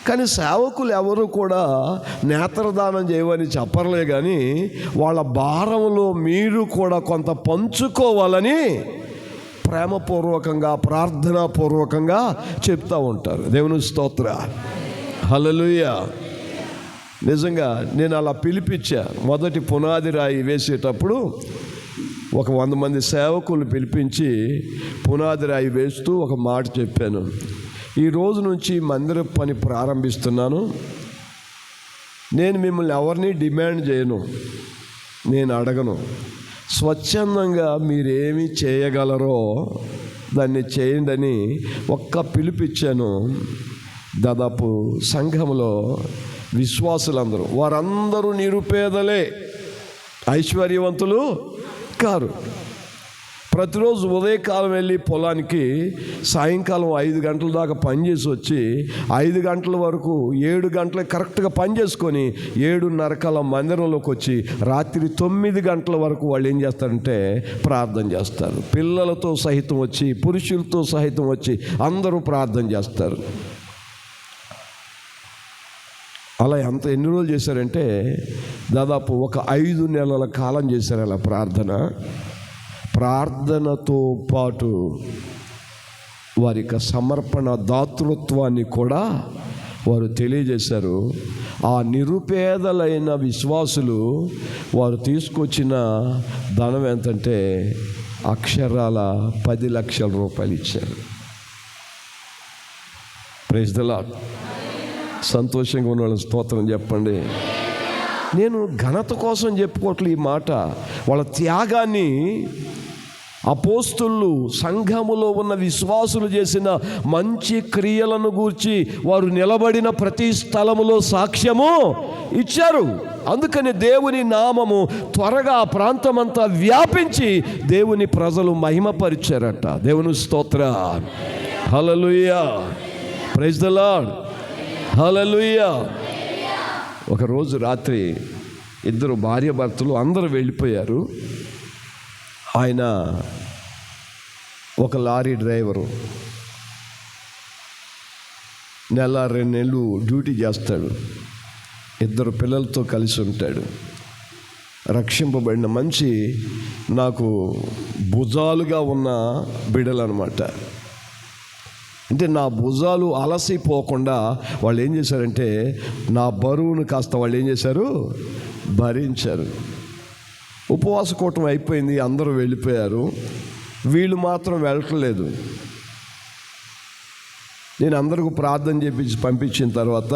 కానీ సేవకులు ఎవరు కూడా నేత్రదానం చేయమని చెప్పర్లే, కానీ వాళ్ళ భారంలో మీరు కూడా కొంత పంచుకోవాలని ప్రేమపూర్వకంగా, ప్రార్థనాపూర్వకంగా చెప్తూ ఉంటారు. దేవుని స్తోత్ర, హల్లెలూయా. నిజంగా నేను అలా పిలిపించా. మొదటి పునాది రాయి వేసేటప్పుడు ఒక 100 మంది సేవకులు పిలిపించి పునాది రాయి వేస్తూ ఒక మాట చెప్పాను. ఈ రోజు నుంచి మందిర పని ప్రారంభిస్తున్నాను. నేను మిమ్మల్ని ఎవరిని డిమాండ్ చేయను, నేను అడగను. స్వచ్ఛందంగా మీరేమి చేయగలరో దాన్ని చేయండి అని ఒక్క పిలిపిచ్చాను. దాదాపు సంఘంలో విశ్వాసులందరూ, వారందరూ నిరుపేదలే, ఐశ్వర్యవంతులు కారు. ప్రతిరోజు ఉదయకాలం వెళ్ళి పొలానికి సాయంకాలం 5 గంటల దాకా పనిచేసి వచ్చి 5 గంటల వరకు 7 గంటలకు కరెక్ట్గా పని చేసుకొని 7:30 మందిరంలోకి వచ్చి రాత్రి 9 గంటల వరకు వాళ్ళు ఏం చేస్తారంటే ప్రార్థన చేస్తారు. పిల్లలతో సహితం వచ్చి, పురుషులతో సహితం వచ్చి అందరూ ప్రార్థన చేస్తారు. అలా ఎన్ని రోజులు చేశారంటే దాదాపు ఒక 5 నెలల కాలం చేశారు అలా ప్రార్థనతో పాటు వారి యొక్క సమర్పణ దాతృత్వాన్ని కూడా వారు తెలియజేశారు. ఆ నిరుపేదలైన విశ్వాసులు వారు తీసుకొచ్చిన ధనం ఎంతంటే అక్షరాల 10 లక్షల రూపాయలు ఇచ్చారు. Praise the lord. సంతోషంగా ఉన్న వాళ్ళని స్తోత్రం చెప్పండి. నేను ఘనత కోసం చెప్పుకోవట్లేదు ఈ మాట. వాళ్ళ త్యాగాన్ని అపోస్తులు, సంఘములో ఉన్న విశ్వాసులు చేసిన మంచి క్రియలను గూర్చి వారు నిలబడిన ప్రతి స్థలములో సాక్ష్యము ఇచ్చారు. అందుకని దేవుని నామము త్వరగా ప్రాంతమంతా వ్యాపించి దేవుని ప్రజలు మహిమపరిచారట. దేవుని స్తోత్ర, హల్లెలూయా, ప్రైజ్ ది లార్డ్, హల్లెలూయా. ఒకరోజు రాత్రి 2 భార్యాభర్తలు అందరూ వెళ్ళిపోయారు. ఆయన ఒక లారీ డ్రైవరు, నెల 2 నెలలు డ్యూటీ చేస్తాడు, 2 పిల్లలతో కలిసి ఉంటాడు. రక్షింపబడిన మంచి నాకు భుజాలుగా ఉన్న బిడ్డలు అనమాట. అంటే నా భుజాలు అలసిపోకుండా వాళ్ళు ఏం చేశారంటే నా బరువును కాస్త వాళ్ళు ఏం చేశారు, భరించారు. ఉపవాస కూటం అయిపోయింది, అందరూ వెళ్ళిపోయారు, వీళ్ళు మాత్రం వెళ్ళట్లేదు. నేను అందరికీ ప్రార్థన చేపించి పంపించిన తర్వాత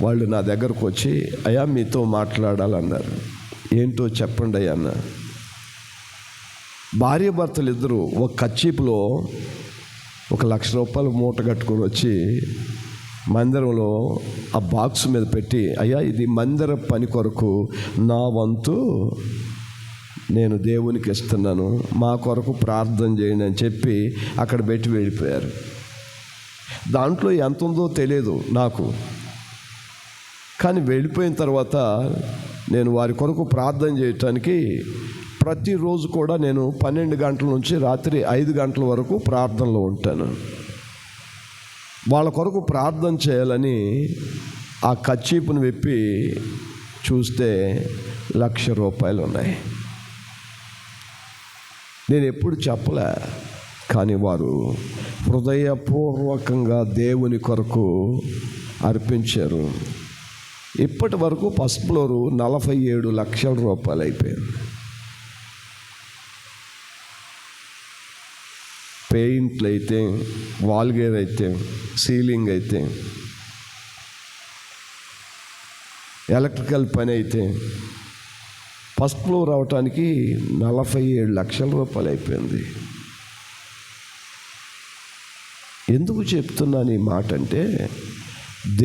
వాళ్ళు నా దగ్గరకు వచ్చి, అయ్యా మీతో మాట్లాడాలన్నారు. ఏంటో చెప్పండి అయ్యా అన్న. భార్యాభర్తలు ఇద్దరు ఒక కచ్చీపులో ₹1,00,000 మూట కట్టుకొని వచ్చి మందిరంలో ఆ బాక్స్ మీద పెట్టి, అయ్యా ఇది మందిర పని కొరకు నా వంతు నేను దేవునికి ఇస్తున్నాను, మా కొరకు ప్రార్థన చేయండి అని చెప్పి అక్కడ పెట్టి వెళ్ళిపోయారు. దాంట్లో ఎంత ఉందో తెలియదు నాకు, కానీ వెళ్ళిపోయిన తర్వాత నేను వారి కొరకు ప్రార్థన చేయటానికి ప్రతిరోజు కూడా నేను 12 గంటల నుంచి రాత్రి 5 గంటల వరకు ప్రార్థనలో ఉంటాను. వాళ్ళ కొరకు ప్రార్థన చేయాలని ఆ కచ్చీపును విప్పి చూస్తే ₹1,00,000 ఉన్నాయి. నేను ఎప్పుడు చెప్పలే, కానీ వారు హృదయపూర్వకంగా దేవుని కొరకు అర్పించారు. ఇప్పటి వరకు ఫస్ట్ ఫ్లోరు ₹47,00,000 అయిపోయింది. పెయింట్లు అయితే, వాల్గేర్ అయితే, సీలింగ్ అయితే, ఎలక్ట్రికల్ పని అయితే ఫస్ట్ ఫ్లోర్ అవటానికి ₹47,00,000 అయిపోయింది. ఎందుకు చెప్తున్నాను ఈ మాట అంటే,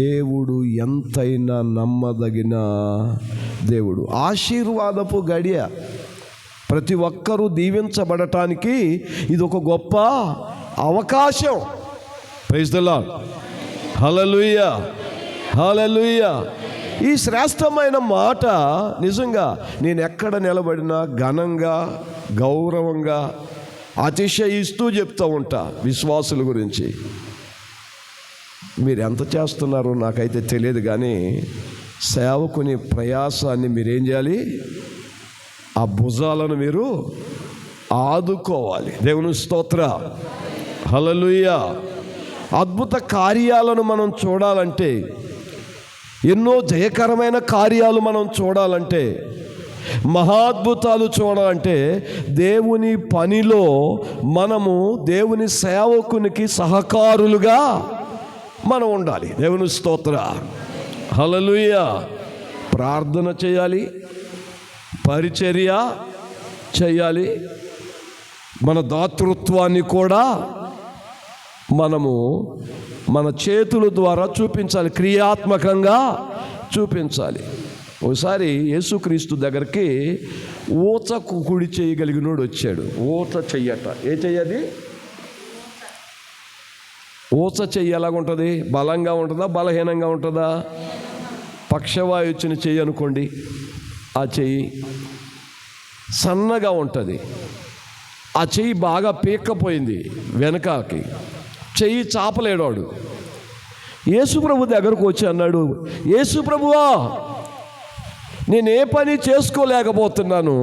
దేవుడు ఎంతైనా నమ్మదగిన దేవుడు. ఆశీర్వాదపు గడియ, ప్రతి ఒక్కరూ దీవించబడటానికి ఇది ఒక గొప్ప అవకాశం. ప్రైజ్ ది లార్డ్, హల్లెలూయా, హల్లెలూయా. ఈ శ్రేష్టమైన మాట నిజంగా నేను ఎక్కడ నిలబడినా ఘనంగా, గౌరవంగా, అతిశయిస్తూ చెప్తూ ఉంటా విశ్వాసుల గురించి. మీరు ఎంత చేస్తున్నారో నాకైతే తెలియదు, కానీ సేవకుని ప్రయాసాన్ని మీరేం చేయాలి, ఆ భుజాలను మీరు ఆదుకోవాలి. దేవుని స్తోత్ర, హల్లెలూయా. అద్భుత కార్యాలను మనం చూడాలంటే, ఎన్నో జయకరమైన కార్యాలు మనం చూడాలంటే, మహాద్భుతాలు చూడాలంటే దేవుని పనిలో మనము దేవుని సేవకునికి సహకారులుగా మనం ఉండాలి. దేవుని స్తోత్ర, హల్లెలూయా. ప్రార్థన చేయాలి, పరిచర్య చేయాలి, మన దాతృత్వాన్ని కూడా మనము మన చేతుల ద్వారా చూపించాలి, క్రియాత్మకంగా చూపించాలి. ఒకసారి యేసుక్రీస్తు దగ్గరికి ఊచ కుడి చేయగలిగినోడు వచ్చాడు. ఊచ చెయ్యట, ఏ చెయ్యది? ఊచ చెయ్యి ఎలాగుంటుంది? బలంగా ఉంటుందా, బలహీనంగా ఉంటుందా? పక్షవాయు వచ్చిన చెయ్యి అనుకోండి, ఆ చెయ్యి సన్నగా ఉంటుంది. ఆ చెయ్యి బాగా పీక్కపోయింది వెనకాకి, చెయ్యి చాపలేడాడు. యేసుప్రభు దగ్గరకు వచ్చి అన్నాడు, యేసుప్రభువా, నేనే పని చేసుకోలేకపోతున్నాను,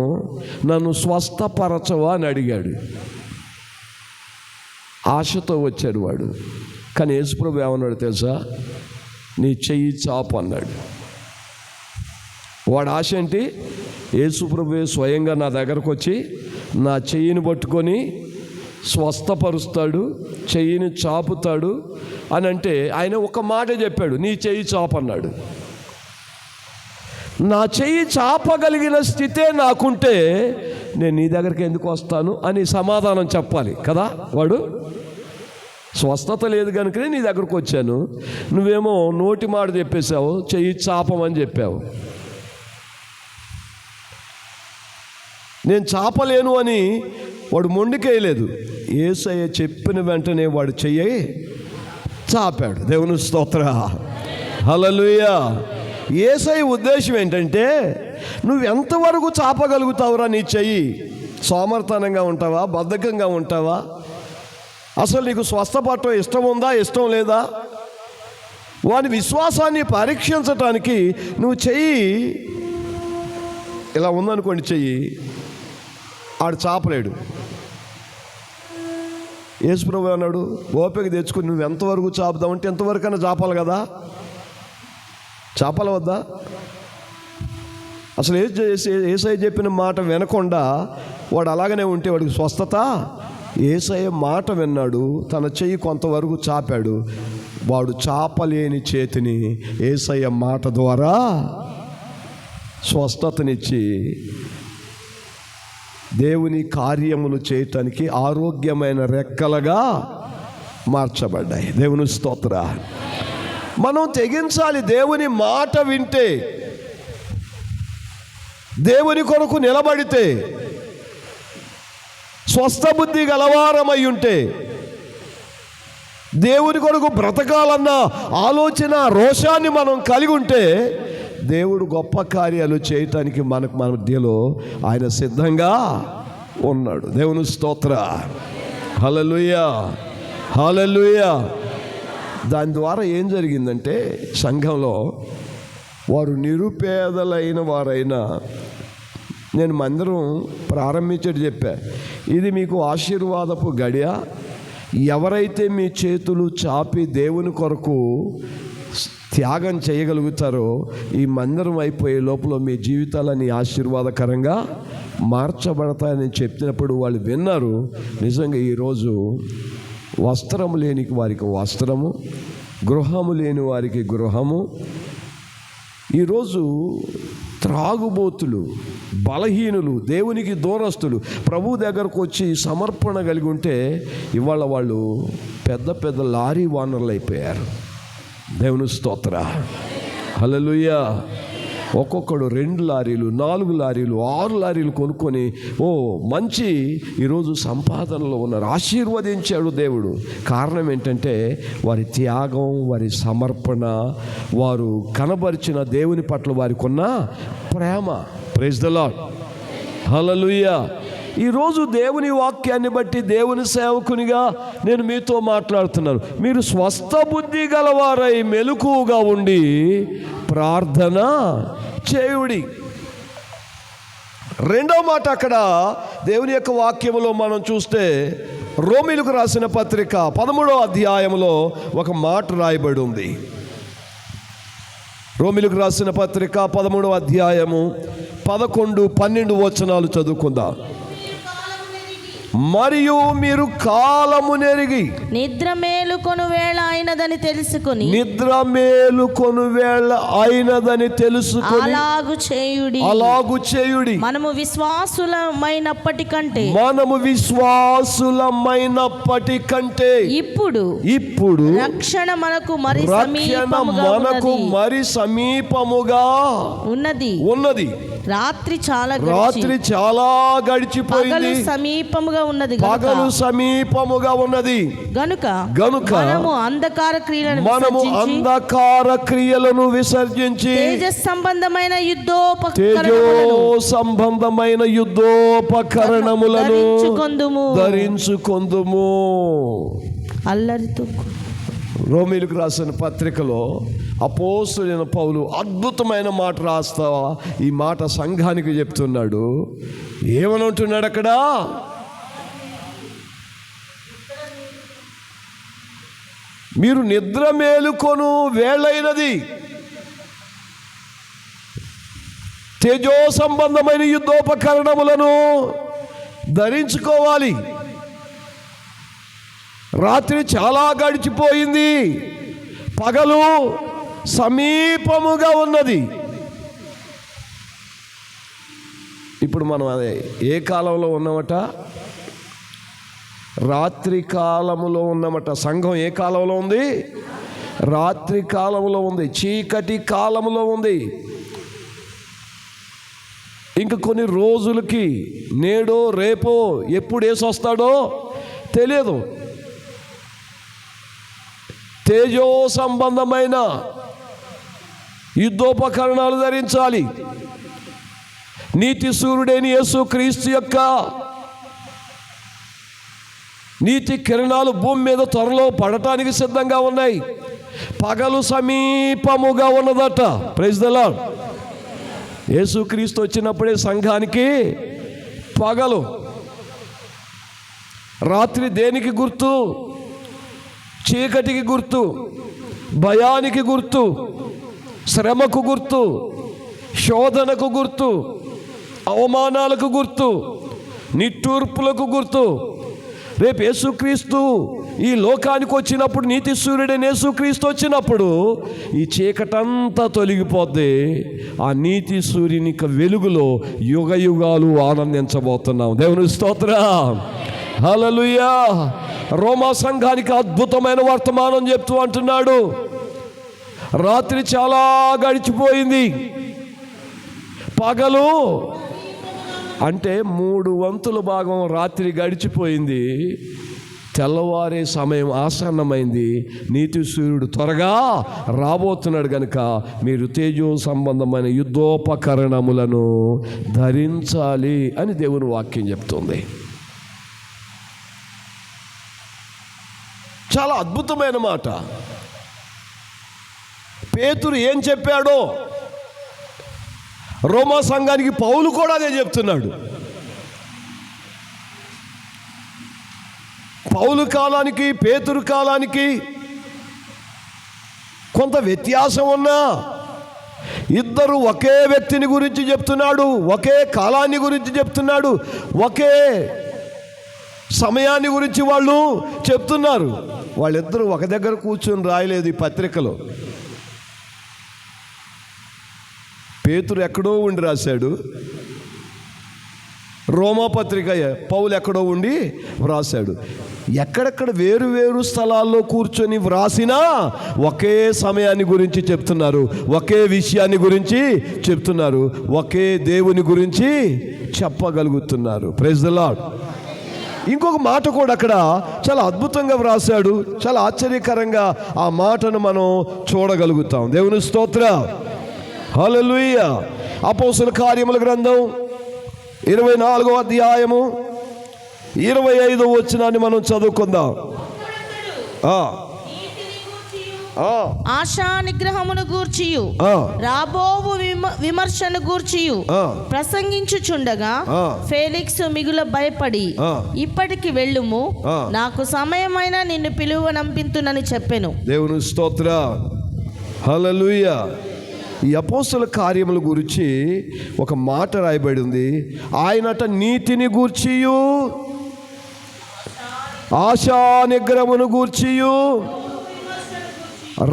నన్ను స్వస్థపరచవా అని అడిగాడు. ఆశతో వచ్చాడు వాడు. కానీ యేసుప్రభు ఏమన్నాడు తెలుసా? నీ చెయ్యి చాపు అన్నాడు. వాడు ఆశ ఏంటి? యేసుప్రభువే స్వయంగా నా దగ్గరకు వచ్చి నా చెయ్యిని పట్టుకొని స్వస్థపరుస్తాడు, చెయ్యిని చాపుతాడు అని అంటే ఆయన ఒక మాట చెప్పాడు, నీ చెయ్యి చాపు అన్నాడు. నా చెయ్యి చాపగలిగిన స్థితే నాకుంటే నేను నీ దగ్గరికి ఎందుకు వస్తాను అని సమాధానం చెప్పాలి కదా. వాడు స్వస్థత లేదు కనుకనే నీ దగ్గరకు వచ్చాను, నువ్వేమో నోటి మాట చెప్పేశావు, చెయ్యి చాపమని చెప్పావు. నేను చాపలేను అని వాడు మొండికేయలేదు. యేసయ్య చెప్పిన వెంటనే వాడు చెయ్యి చాపాడు. దేవుని స్తోత్ర, హల్లెలూయా. యేసయ్య ఉద్దేశం ఏంటంటే, నువ్వు ఎంతవరకు చాపగలుగుతావురా నీ చెయ్యి సోమర్తనంగా ఉంటావా? బద్ధకంగా ఉంటావా? అసలు నీకు స్వస్థపడటం ఇష్టం ఉందా, ఇష్టం లేదా? వాని విశ్వాసాన్ని పరీక్షించటానికి నువ్వు చెయ్యి ఇలా ఉందనుకోండి, చెయ్యి ఆడు చాపలేడు. యేసుప్రభు అన్నాడు, ఓపిక తెచ్చుకుని నువ్వు ఎంతవరకు చాపుదామంటే ఎంతవరకైనా చాపాలి కదా, చాపాల వద్దా? అసలు యేసయ్య చెప్పిన మాట వినకుండా వాడు అలాగనే ఉంటే వాడికి స్వస్థత? యేసయ్య మాట విన్నాడు, తన చెయ్యి కొంతవరకు చాపాడు. వాడు చాపలేని చేతిని యేసయ్య మాట ద్వారా స్వస్థతనిచ్చి దేవుని కార్యములు చేయటానికి ఆరోగ్యమైన రెక్కలుగా మార్చబడ్డాయి. దేవుని స్తోత్ర. మనం తెగించాలి. దేవుని మాట వింటే, దేవుని కొరకు నిలబడితే, స్వస్థ బుద్ధి గలవారమై ఉంటే, దేవుని కొరకు బ్రతకాలన్న ఆలోచన రోషాన్ని మనం కలిగి ఉంటే, దేవుడు గొప్ప కార్యాలు చేయటానికి మన మధ్యలో ఆయన సిద్ధంగా ఉన్నాడు. దేవుని స్తోత్ర. హల్లెలూయా, హల్లెలూయా. దాని ద్వారా ఏం జరిగిందంటే, సంఘంలో వారు నిరుపేదలైన వారైనా, నేను మందిరం ప్రారంభించేది చెప్పా, ఇది మీకు ఆశీర్వాదపు గడియ. ఎవరైతే మీ చేతులు చాపి దేవుని కొరకు త్యాగం చేయగలుగుతారో, ఈ మందిరం అయిపోయే లోపల మీ జీవితాలని ఆశీర్వాదకరంగా మార్చబడతాయని చెప్పినప్పుడు వాళ్ళు విన్నారు. నిజంగా ఈరోజు వస్త్రము లేని వారికి వస్త్రము, గృహము లేని వారికి గృహము. ఈరోజు త్రాగుబోతులు, బలహీనులు, దేవునికి దూరస్తులు ప్రభు దగ్గరకు వచ్చి సమర్పణ కలిగి ఉంటే ఇవాళ వాళ్ళు పెద్ద పెద్ద లారీ ఓనర్లు అయిపోయారు. దేవుని స్తోత్ర. హల్లెలూయా. ఒక్కొక్కడు 2 లారీలు, 4 లారీలు, 6 లారీలు కొనుక్కొని మంచి ఈరోజు సంపాదనలో ఉన్నారు. ఆశీర్వదించాడు దేవుడు. కారణం ఏంటంటే వారి త్యాగం, వారి సమర్పణ, వారు కనబరిచిన దేవుని పట్ల వారికి ఉన్న ప్రేమ. Praise the lord. హల్లెలూయా. ఈరోజు దేవుని వాక్యాన్ని బట్టి దేవుని సేవకునిగా నేను మీతో మాట్లాడుతున్నాను. మీరు స్వస్థ బుద్ధి గలవారై మెలకువగా ఉండి ప్రార్థన చేయుడి. రెండో మాట అక్కడ దేవుని యొక్క వాక్యములో మనం చూస్తే, రోమీయులకు రాసిన పత్రిక 13వ అధ్యాయంలో ఒక మాట రాయబడి ఉంది. రోమీయులకు రాసిన పత్రిక 13వ అధ్యాయము 11, 12 వచనాలు చదువుకుందాం. మరియు మీరు కాలము నెరిగి నిద్ర మేలుకొను వేళ అయినదని తెలుసుకుని, నిద్ర మేలుకొను వేళ అయినదని తెలుసుకుని అలాగు చేయుడి. మనము విశ్వాసులమైనప్పటికంటే ఇప్పుడు రక్షణ మనకు మరి సమీపముగా ఉన్నది. రాత్రి చాలా గడిచిపోయింది, పగలు సమీపముగా ఉన్నది. గనుక మనము అంధకార క్రియలను విసర్జించి తేజో సంబంధమైన యుద్ధోపకరణములను ధరించుకొందుము. రోమీయులకు రాసిన పత్రికలో అపోస్తలుడైన పౌలు అద్భుతమైన మాట రాస్తావా, ఈ మాట సంఘానికి చెప్తున్నాడు. ఏమనంటున్నాడు అక్కడ? మీరు నిద్ర మేలుకొను వేళైనది, తేజో సంబంధమైన యుద్ధోపకరణములను ధరించుకోవాలి. రాత్రి చాలా గడిచిపోయింది, పగలు సమీపముగా ఉన్నది. ఇప్పుడు మనం అదే ఏ కాలంలో ఉన్నామట? రాత్రి కాలములో ఉన్నామట. సంఘం ఏ కాలంలో ఉంది? రాత్రి కాలంలో ఉంది, చీకటి కాలంలో ఉంది. ఇంక కొన్ని రోజులకి, నేడో రేపో ఎప్పుడు వేసి వస్తాడో తెలియదు. తేజో సంబంధమైన యుద్ధోపకరణాలు ధరించాలి. నీతి సూర్యుడైన యేసు క్రీస్తు యొక్క నీతి కిరణాలు భూమి మీద త్వరలో పడటానికి సిద్ధంగా ఉన్నాయి. పగలు సమీపముగా ఉన్నదట. Praise the lord. యేసుక్రీస్తు వచ్చినప్పుడే సంఘానికి పగలు. రాత్రి దేనికి గుర్తు? చీకటికి గుర్తు, భయానికి గుర్తు, శ్రమకు గుర్తు, శోధనకు గుర్తు, అవమానాలకు గుర్తు, నిట్టూర్పులకు గుర్తు. రేపు యేసుక్రీస్తు ఈ లోకానికి వచ్చినప్పుడు, నీతి సూర్యుడైన యేసుక్రీస్తు వచ్చినప్పుడు ఈ చీకటంతా తొలగిపోద్ది. ఆ నీతి సూర్యుని వెలుగులో యుగ యుగాలు ఆనందించబోతున్నాం. దేవుని స్తోత్రం. హల్లెలూయా. రోమా సంఘానికి అద్భుతమైన వర్తమానం చెప్తూ అంటున్నాడు, రాత్రి చాలా గడిచిపోయింది, పగలు అంటే 3/4 రాత్రి గడిచిపోయింది, తెల్లవారే సమయం ఆసన్నమైంది, నీతి సూర్యుడు త్వరగా రాబోతున్నాడు కనుక మీరు తేజో సంబంధమైన యుద్ధోపకరణములను ధరించాలి అని దేవుని వాక్యం చెప్తుంది. చాలా అద్భుతమైన మాట. పేతురు ఏం చెప్పాడో రోమా సంఘానికి పౌలు కూడా అదే చెప్తున్నాడు. పౌలు కాలానికి పేతురు కాలానికి కొంత వ్యత్యాసం ఉన్నా ఇద్దరు ఒకే వ్యక్తిని గురించి చెప్తున్నాడు, ఒకే కాలాన్ని గురించి చెప్తున్నాడు, ఒకే సమయాన్ని గురించి వాళ్ళు చెప్తున్నారు. వాళ్ళిద్దరూ ఒక దగ్గర కూర్చొని రాయలేదు ఈ పత్రికలో. పేతురు ఎక్కడో ఉండి రాశాడు, రోమా పత్రిక పౌలు ఎక్కడో ఉండి వ్రాశాడు. ఎక్కడెక్కడ వేరు వేరు స్థలాల్లో కూర్చొని వ్రాసినా ఒకే సమయాన్ని గురించి చెప్తున్నారు, ఒకే విషయాన్ని గురించి చెప్తున్నారు, ఒకే దేవుని గురించి చెప్పగలుగుతున్నారు. Praise the lord. ఇంకొక మాట కూడా అక్కడ చాలా అద్భుతంగా వ్రాశాడు, చాలా ఆశ్చర్యకరంగా ఆ మాటను మనం చూడగలుగుతాం. దేవుని స్తోత్రం. హల్లెలూయా. అపోస్తలుల కార్యముల గ్రంథం 24వ అధ్యాయము 25వ వచనాన్ని మనం చదువుకుందాం. ఆశా నిగ్రహమును గూర్చియు రాబోవు విమర్శను గూర్చియు ప్రసంగించుచుండగా ఫేలిక్స్ మిగుల భయపడి, ఇప్పటికి వెళ్ళుము, నాకు సమయమైన నిన్ను పిలువనంపింతునని చెప్పెను. దేవుని స్తోత్రం. హల్లెలూయా. ఈ అపోస్తలుల కార్యముల గురించి ఒక మాట రాయబడి ఉంది. ఆయనట నీతిని గూర్చియు ఆశా నిగ్రహమును గూర్చియు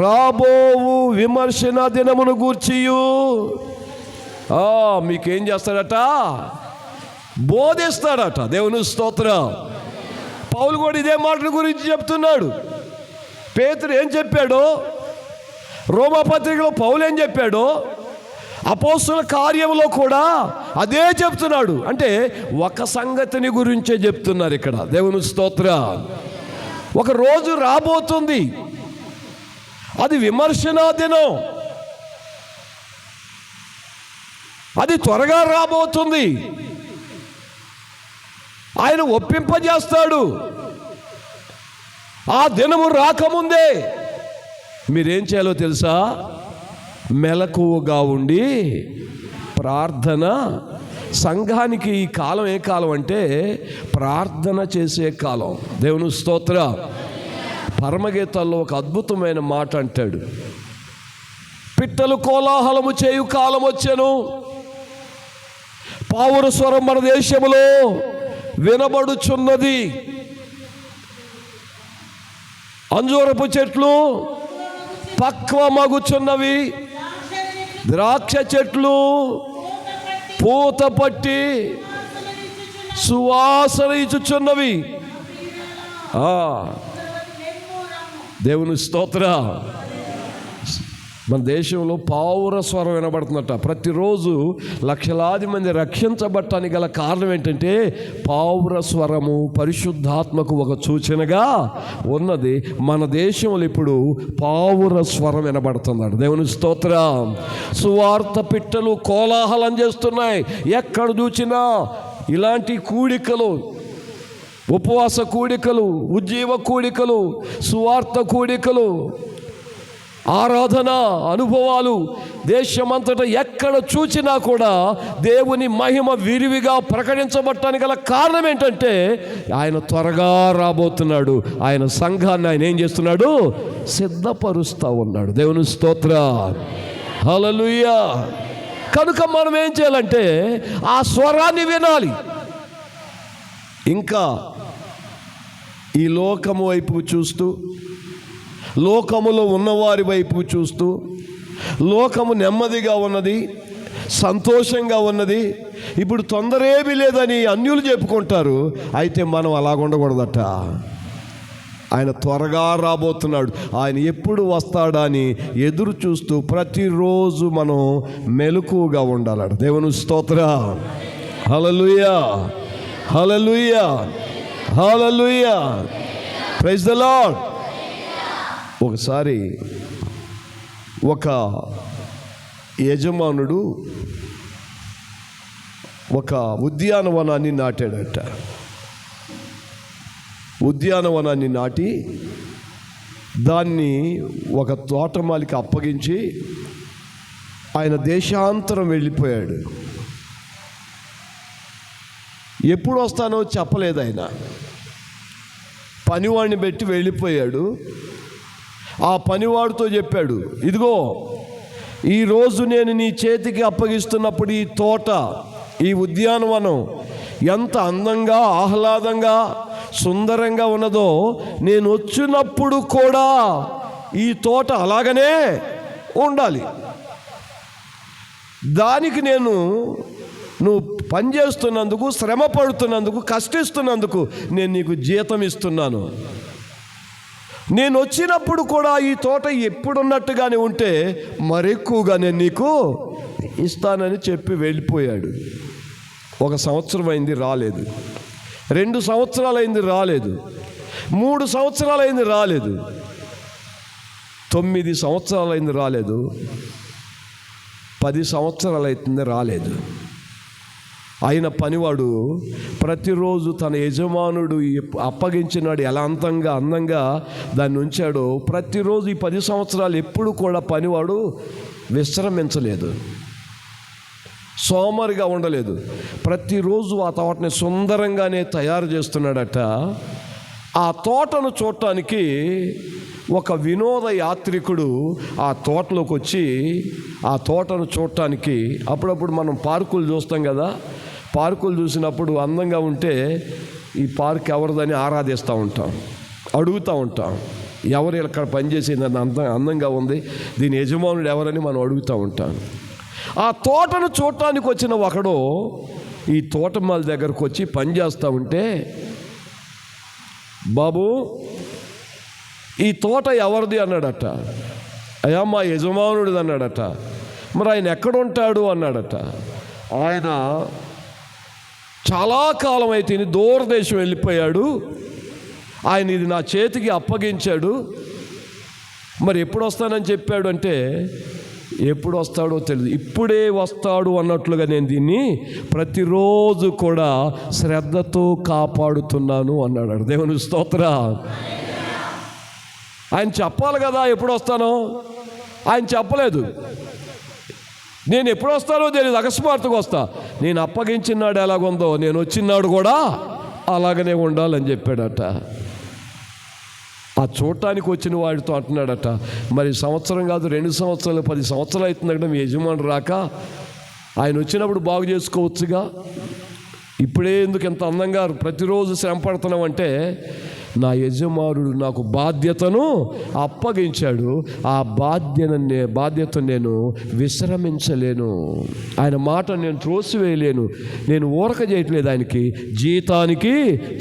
రాబోవు విమర్శన దినమును గూర్చియు మీకేం చేస్తాడట? బోధిస్తాడట. దేవుని స్తోత్రం. పౌలు కూడా ఇదే మాటల గురించి చెప్తున్నాడు. పేతురు ఏం చెప్పాడో, రోమా పత్రికలో పౌలు ఏం చెప్పాడో, అపోస్తలుల కార్యములో కూడా అదే చెప్తున్నాడు. అంటే ఒక సంగతిని గురించే చెప్తున్నారు ఇక్కడ. దేవుని స్తోత్రం. ఒక రోజు రాబోతుంది, అది విమర్శనా దినం, అది త్వరగా రాబోతుంది. ఆయన ఒప్పింపజేస్తాడు. ఆ దినము రాకముందే మీరేం చేయాలో తెలుసా? మెలకువగా ఉండి ప్రార్థన. సంఘానికి ఈ కాలం ఏ కాలం అంటే ప్రార్థన చేసే కాలం. దేవుని స్తోత్రం. పరమగీతాల్లో ఒక అద్భుతమైన మాట అంటాడు, పిట్టలు కోలాహలము చేయు కాలం వచ్చెను, పావుర స్వరం మన దేశములో వినబడుచున్నది, అంజూరపు చెట్లు పక్వమగుచున్నవి, ద్రాక్ష చెట్లు పూత పట్టి సువాసన ఇచ్చుచున్నవి. దేవుని స్తోత్రం. మన దేశంలో పావుర స్వరం వినబడుతుందట. ప్రతిరోజు లక్షలాది మంది రక్షించబడటానికి గల కారణం ఏంటంటే పావుర స్వరము పరిశుద్ధాత్మకు ఒక సూచనగా ఉన్నది. మన దేశంలో ఇప్పుడు పావుర స్వరం వినబడుతుందట. దేవుని స్తోత్రం. సువార్త పిట్టలు కోలాహలం చేస్తున్నాయి. ఎక్కడ చూసినా ఇలాంటి కూడికలు, ఉపవాస కూడికలు, ఉజ్జీవ కూడికలు, సువార్త కూడికలు, ఆరాధన అనుభవాలు దేశమంతటా ఎక్కడ చూచినా కూడా దేవుని మహిమ విరివిగా ప్రకటించబడటానికి గల కారణం ఏంటంటే ఆయన త్వరగా రాబోతున్నాడు. ఆయన సంఘాన్ని ఆయన ఏం చేస్తున్నాడు? సిద్ధపరుస్తూ ఉన్నాడు. దేవుని స్తోత్రం, హల్లెలూయా. కనుక మనం ఏం చేయాలంటే ఆ స్వరాన్ని వినాలి. ఇంకా ఈ లోకము వైపు చూస్తూ, లోకములో ఉన్నవారి వైపు చూస్తూ, లోకము నెమ్మదిగా ఉన్నది, సంతోషంగా ఉన్నది, ఇప్పుడు తొందరేమీ లేదని అన్యులు చెప్పుకుంటారు. అయితే మనం అలాగ ఉండకూడదట. ఆయన త్వరగా రాబోతున్నాడు. ఆయన ఎప్పుడు వస్తాడా అని ఎదురు చూస్తూ ప్రతిరోజు మనం మెలకువగా ఉండాలట. దేవుని స్తోత్రం, హల్లెలూయా, హల్లెలూయా, హల్లెలూయా, ప్రైజ్ ద లార్డ్. ఒకసారి ఒక యజమానుడు ఒక ఉద్యానవనాన్ని నాటాడట. ఉద్యానవనాన్ని నాటి దాన్ని ఒక తోటమాలికి అప్పగించి ఆయన దేశాంతరం వెళ్ళిపోయాడు. ఎప్పుడు వస్తానో చెప్పలేదు. ఆయన పనివాడిని పెట్టి వెళ్ళిపోయాడు. ఆ పనివాడితో చెప్పాడు, ఇదిగో ఈరోజు నేను నీ చేతికి అప్పగిస్తున్నప్పుడు ఈ తోట, ఈ ఉద్యానవనం ఎంత అందంగా, ఆహ్లాదంగా, సుందరంగా ఉన్నదో, నేను వచ్చినప్పుడు కూడా ఈ తోట అలాగనే ఉండాలి. దానికి నువ్వు పనిచేస్తున్నందుకు, శ్రమ పడుతున్నందుకు, కష్టిస్తున్నందుకు నేను నీకు జీతం ఇస్తున్నాను. నేను వచ్చినప్పుడు కూడా ఈ తోట ఎప్పుడున్నట్టుగానే ఉంటే మరెక్కువగా నేను నీకు ఇస్తానని చెప్పి వెళ్ళిపోయాడు. 1 సంవత్సరం అయింది, రాలేదు. 2 సంవత్సరాలు అయింది, రాలేదు. 3 సంవత్సరాలు అయింది, రాలేదు. 9 సంవత్సరాలు అయింది, రాలేదు. 10 సంవత్సరాలు అవుతుంది, రాలేదు. అయిన పనివాడు ప్రతిరోజు తన యజమానుడు అప్పగించినాడు ఎలా అందంగా దాన్ని ఉంచాడో, ప్రతిరోజు ఈ 10 సంవత్సరాలు ఎప్పుడు కూడా పనివాడు విశ్రమించలేదు, సోమరిగా ఉండలేదు. ప్రతిరోజు ఆ తోటని సుందరంగానే తయారు చేస్తున్నాడట. ఆ తోటను చూడటానికి ఒక వినోద యాత్రికుడు ఆ తోటలోకి వచ్చి ఆ తోటను చూడటానికి, అప్పుడప్పుడు మనం పార్కులు చూస్తాం కదా, పార్కులు చూసినప్పుడు అందంగా ఉంటే ఈ పార్క్ ఎవరిదని ఆరాధిస్తూ ఉంటాం, అడుగుతూ ఉంటాం. ఎవరు ఇక్కడ పనిచేసిందని అందంగా ఉంది, దీని యజమానుడు ఎవరని మనం అడుగుతూ ఉంటాం. ఆ తోటను చూడటానికి వచ్చిన ఒకడు ఈ తోటమాలి దగ్గరకు వచ్చి పని చేస్తూ ఉంటే, బాబు ఈ తోట ఎవరిది అన్నాడట. అయ్యా మా యజమానుడిది అన్నాడట. మరి ఆయన ఎక్కడుంటాడు అన్నాడట. ఆయన చాలా కాలం అయితే దూరదేశం వెళ్ళిపోయాడు, ఆయన ఇది నా చేతికి అప్పగించాడు, మరి ఎప్పుడు వస్తానని చెప్పాడు అంటే, ఎప్పుడు వస్తాడో తెలియదు, ఇప్పుడే వస్తాడు అన్నట్లుగా నేను దీన్ని ప్రతిరోజు కూడా శ్రద్ధతో కాపాడుతున్నాను అన్నాడు. దేవుని స్తోత్రం. ఆయన చెప్పాలి కదా ఎప్పుడు వస్తానో, ఆయన చెప్పలేదు. నేను ఎప్పుడు వస్తానో తెలియదు, అకస్మాత్తుగా వస్తా. నేను అప్పగించినాడు ఎలాగుందో నేను వచ్చినాడు కూడా అలాగనే ఉండాలని చెప్పాడట. ఆ చూడటానికి వచ్చిన వాడితో అంటున్నాడట, మరి సంవత్సరం కాదు 2 సంవత్సరాలు 10 సంవత్సరాలు అవుతుందట మీ యజమాని రాక, ఆయన వచ్చినప్పుడు బాగు చేసుకోవచ్చుగా, ఇప్పుడే ఎందుకు ఎంత అందంగా ప్రతిరోజు శ్రమ పడుతున్నావు అంటే, నా యజమానుడు నాకు బాధ్యతను అప్పగించాడు, ఆ బాధ్యతను నేను విశ్రమించలేను, ఆయన మాట నేను త్రోసివేయలేను, నేను ఊరక చేయట్లేదు, ఆయనకి జీతానికి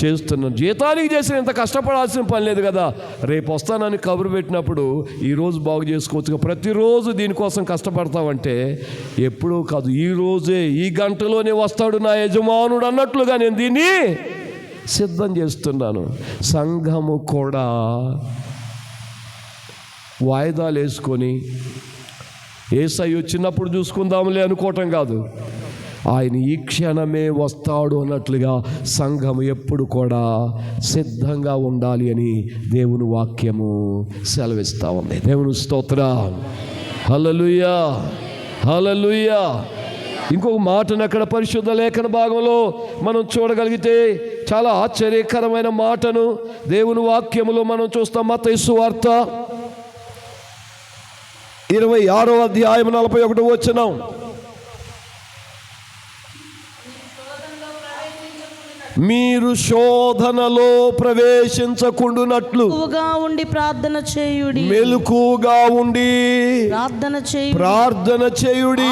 చేస్తున్నాను. జీతానికి చేసిన ఇంత కష్టపడాల్సిన పని లేదు కదా, రేపు వస్తానని కబురు పెట్టినప్పుడు ఈరోజు బాగు చేసుకోవచ్చుగా, ప్రతిరోజు దీనికోసం కష్టపడతావంటే ఎప్పుడూ కాదు, ఈరోజే ఈ గంటలోనే వస్తాడు నా యజమానుడు అన్నట్లుగా నేను దీన్ని సిద్ధం చేస్తున్నాను. సంఘము కూడా వాయిదాలు వేసుకొని యేసయ్య వచ్చినప్పుడు చూసుకుందాంలే అనుకోవటం కాదు, ఆయన ఈ క్షణమే వస్తాడు అన్నట్లుగా సంఘం ఎప్పుడు కూడా సిద్ధంగా ఉండాలి అని దేవుని వాక్యము సెలవిస్తూ ఉంది. దేవుని స్తోత్రం. హల్లెలూయా, హల్లెలూయా. ఇంకొక మాటను అక్కడ పరిశుద్ధ లేఖన భాగంలో మనం చూడగలిగితే చాలా ఆశ్చర్యకరమైన మాటను దేవుని వాక్యములో మనం చూస్తాం. మత్తయి సువార్త 26వ అధ్యాయం 41వ వచనం. మీరు శోధనలో ప్రవేశించకుండునట్లు ఉండి ప్రార్థన చేయుడి, మెలకుగా ఉండి ప్రార్థన చేయుడి.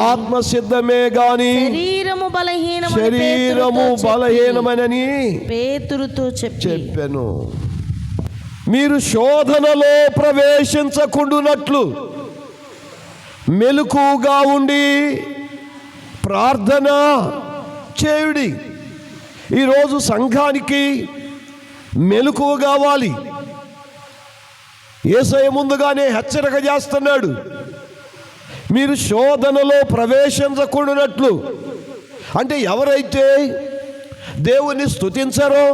ఆత్మసిద్ధమే గాని శరీరము బలహీనమని పేతురుతో చెప్పాను. మీరు శోధనలో ప్రవేశించకుండునట్లు మెలకుగా ఉండి ప్రార్థన చేయుడి. ఈరోజు సంఘానికి మెలకువ కావాలి. యేసయ్య ముందుగానే హెచ్చరిక చేస్తున్నాడు, మీరు శోధనలో ప్రవేశించకూడనట్లు. అంటే ఎవరైతే దేవుని స్తుతించరో,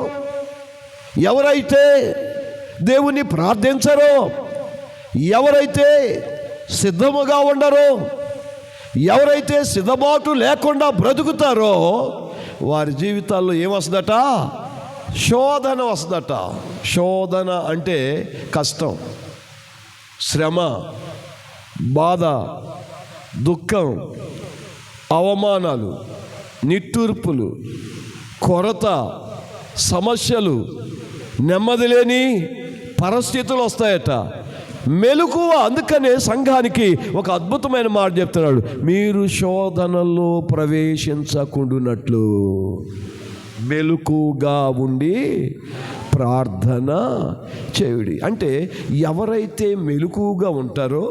ఎవరైతే దేవుని ప్రార్థించరో, ఎవరైతే సిద్ధముగా ఉండరో, ఎవరైతే సిద్ధబాటు లేకుండా బ్రతుకుతారో వారి జీవితాల్లో ఏమొస్తుందట? శోధన వస్తుందట. శోధన అంటే కష్టం, శ్రమ, బాధ, దుఃఖం, అవమానాలు, నిట్టూర్పులు, కొరత, సమస్యలు, నెమ్మది లేని పరిస్థితులు వస్తాయట. మెలకువ. అందుకనే సంఘానికి ఒక అద్భుతమైన మాట చెప్తున్నాడు, మీరు శోధనలో ప్రవేశించకుండునట్లు మెలకుగా ఉండి ప్రార్థన చేయుడి. అంటే ఎవరైతే మెలకుగా ఉంటారో,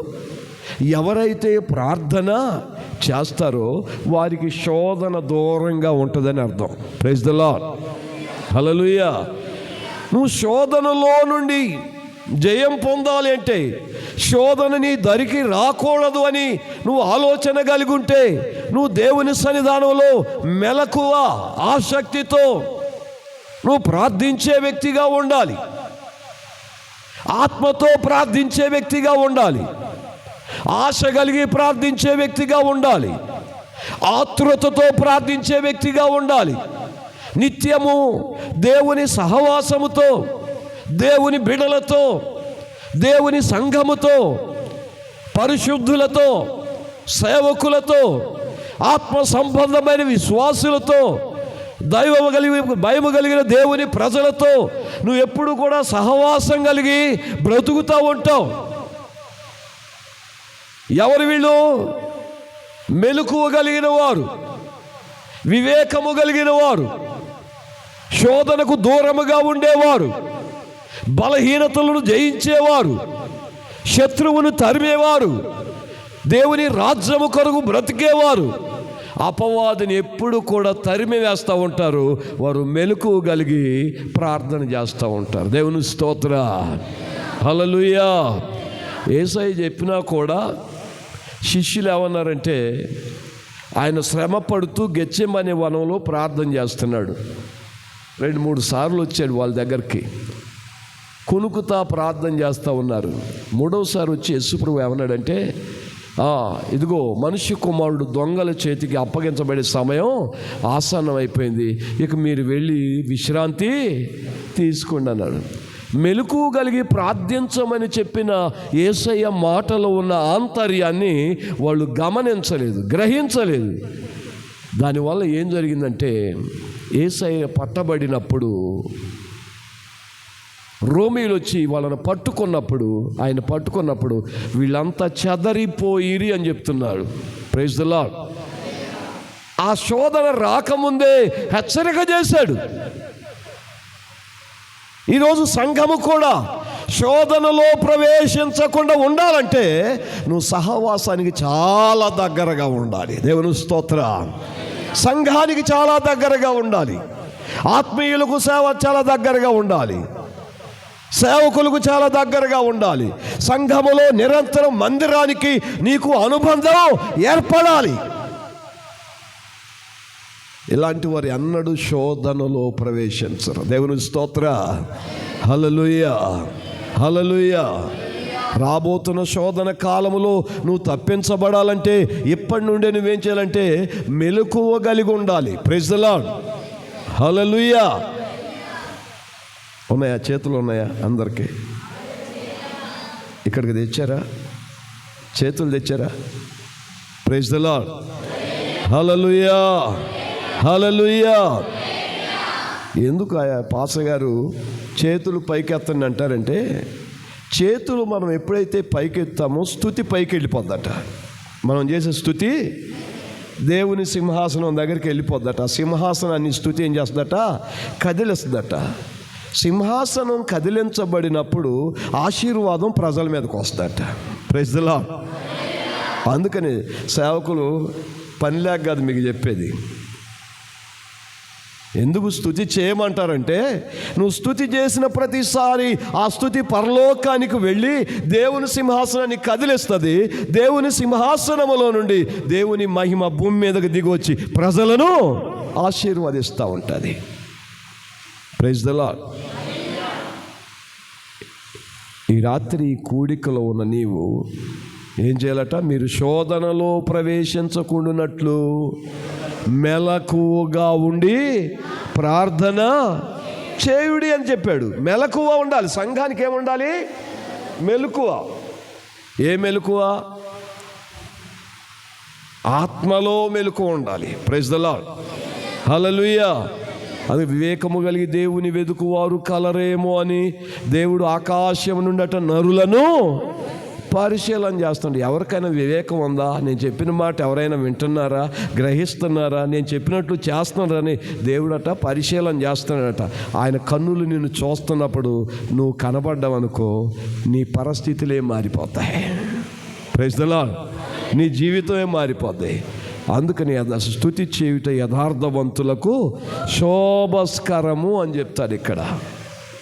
ఎవరైతే ప్రార్థన చేస్తారో వారికి శోధన దూరంగా ఉంటుందని అర్థం. Praise the lord. హల్లెలూయా. నువ్వు శోధనలో నుండి జయం పొందాలి అంటే, శోధన నీ దరికి రాకూడదు అని నువ్వు ఆలోచన కలిగి ఉంటే, నువ్వు దేవుని సన్నిధానంలో మెలకువ ఆసక్తితో నువ్వు ప్రార్థించే వ్యక్తిగా ఉండాలి. ఆత్మతో ప్రార్థించే వ్యక్తిగా ఉండాలి. ఆశ కలిగి ప్రార్థించే వ్యక్తిగా ఉండాలి. ఆతృతతో ప్రార్థించే వ్యక్తిగా ఉండాలి. నిత్యము దేవుని సహవాసముతో, దేవుని బిడలతో, దేవుని సంఘముతో, పరిశుద్ధులతో, సేవకులతో, ఆత్మ సంబంధమైన విశ్వాసులతో, భయము కలిగిన దేవుని ప్రజలతో నువ్వు ఎప్పుడు కూడా సహవాసం కలిగి బ్రతుకుతూ ఉంటావు. ఎవరు వీళ్ళు? మెలకువ కలిగిన వారు, వివేకము కలిగిన వారు, శోధనకు దూరముగా ఉండేవారు, బలహీనతలను జయించేవారు, శత్రువును తరిమేవారు, దేవుని రాజ్యము కొరకు బ్రతికేవారు, అపవాదిని ఎప్పుడు కూడా తరిమి వేస్తూ ఉంటారు. వారు మెలకువ కలిగి ప్రార్థన చేస్తూ ఉంటారు. దేవుని స్తోత్ర. హల్లెలూయా. యేసయ్య చెప్పినా కూడా శిష్యులు ఏమన్నారంటే, ఆయన శ్రమ పడుతూ గెత్సేమనే వనంలో ప్రార్థన చేస్తున్నాడు. 2-3 సార్లు వచ్చాడు వాళ్ళ దగ్గరికి, కునుకుతా ప్రార్థన చేస్తూ ఉన్నారు. 3వసారి వచ్చి యేసుప్రభు ఏమన్నాడంటే, ఇదిగో మనుష్య కుమారుడు దొంగల చేతికి అప్పగించబడే సమయం ఆసన్నం అయిపోయింది, ఇక మీరు వెళ్ళి విశ్రాంతి తీసుకోండి అన్నాడు. మెలకువ కలిగి ప్రార్థించమని చెప్పిన యేసయ్య మాటలో ఉన్న ఆంతర్యాన్ని వాళ్ళు గమనించలేదు, గ్రహించలేదు. దానివల్ల ఏం జరిగిందంటే, యేసయ్య పట్టబడినప్పుడు రోమీలు వచ్చి వాళ్ళని ఆయన పట్టుకున్నప్పుడు వీళ్ళంతా చెదరిపోయిరి అని చెప్తున్నాడు. Praise the lord. ఆ శోధన రాకముందే హెచ్చరిక చేశాడు. ఈరోజు సంఘము కూడా శోధనలో ప్రవేశించకుండా ఉండాలంటే నువ్వు సహవాసానికి చాలా దగ్గరగా ఉండాలి. దేవుని స్తోత్రం. సంఘానికి చాలా దగ్గరగా ఉండాలి. ఆత్మీయులకు సేవ చాలా దగ్గరగా ఉండాలి. సేవకులకు చాలా దగ్గరగా ఉండాలి. సంఘములో నిరంతరం మందిరానికి నీకు అనుబంధం ఏర్పడాలి. ఇలాంటి వారు ఎన్నడూ శోధనలో ప్రవేశించరు. దేవుని స్తోత్ర. హల్లెలూయా, హల్లెలూయా. రాబోతున్న శోధన కాలములో నువ్వు తప్పించబడాలంటే ఇప్పటి నుండే నువ్వేం చేయాలంటే మెలకువ కలిగి ఉండాలి. Praise the lord. హల్లెలూయా. ఉన్నాయా? చేతులు ఉన్నాయా అందరికీ? ఇక్కడికి తెచ్చారా? చేతులు తెచ్చారా? Praise the lord. Hallelujah, hallelujah. ఎందుకు పాస్టర్ గారు చేతులు పైకెత్తండి అంటారంటే, చేతులు మనం ఎప్పుడైతే పైకెత్తామో స్తుతి పైకి వెళ్ళిపోద్దట. మనం చేసే స్తుతి దేవుని సింహాసనం దగ్గరికి వెళ్ళిపోద్దట. సింహాసనాన్ని స్తుతి ఏం చేస్తుందట? కదిలిస్తుందట. సింహాసనం కదిలించబడినప్పుడు ఆశీర్వాదం ప్రజల మీదకి వస్తుందట. Praise the lord. అందుకని సేవకులు పనిలేక కాదు మీకు చెప్పేది. ఎందుకు స్తుతి చేయమంటారంటే, నువ్వు స్తుతి చేసిన ప్రతిసారి ఆ స్తుతి పరలోకానికి వెళ్ళి దేవుని సింహాసనాన్ని కదిలిస్తుంది. దేవుని సింహాసనములో నుండి దేవుని మహిమ భూమి మీదకి దిగొచ్చి ప్రజలను ఆశీర్వదిస్తూ ఉంటుంది. Praise the lord. ఈ రాత్రి ఈ కూడికలో ఉన్న నీవు ఏం చేయాలట? మీరు శోధనలో ప్రవేశించకుండానట్లు మెలకువగా ఉండి ప్రార్థన చేయుడి అని చెప్పాడు. మెలకువ ఉండాలి. సంఘానికి ఏముండాలి? మెలకువ. ఏ మెలకువ? ఆత్మలో మెలకువ ఉండాలి. Praise the lord. హల్లెలూయా. అది వివేకము కలిగి దేవుని వెదుకువారు కలరేమో అని దేవుడు ఆకాశం నుండట నరులను పరిశీలన చేస్తుండే. ఎవరికైనా వివేకం ఉందా? నేను చెప్పిన మాట ఎవరైనా వింటున్నారా, గ్రహిస్తున్నారా, నేను చెప్పినట్లు చేస్తున్నారని దేవుడట పరిశీలన చేస్తున్నాడట. ఆయన కన్నులు నిన్ను చూస్తున్నప్పుడు నువ్వు కనబడ్డావనుకో, నీ పరిస్థితులే మారిపోతాయి. Praise the lord. నీ జీవితమే మారిపోతాయి. అందుకని స్తుతి చేయుట యథార్థవంతులకు శోభస్కరము అని చెప్తారు ఇక్కడ.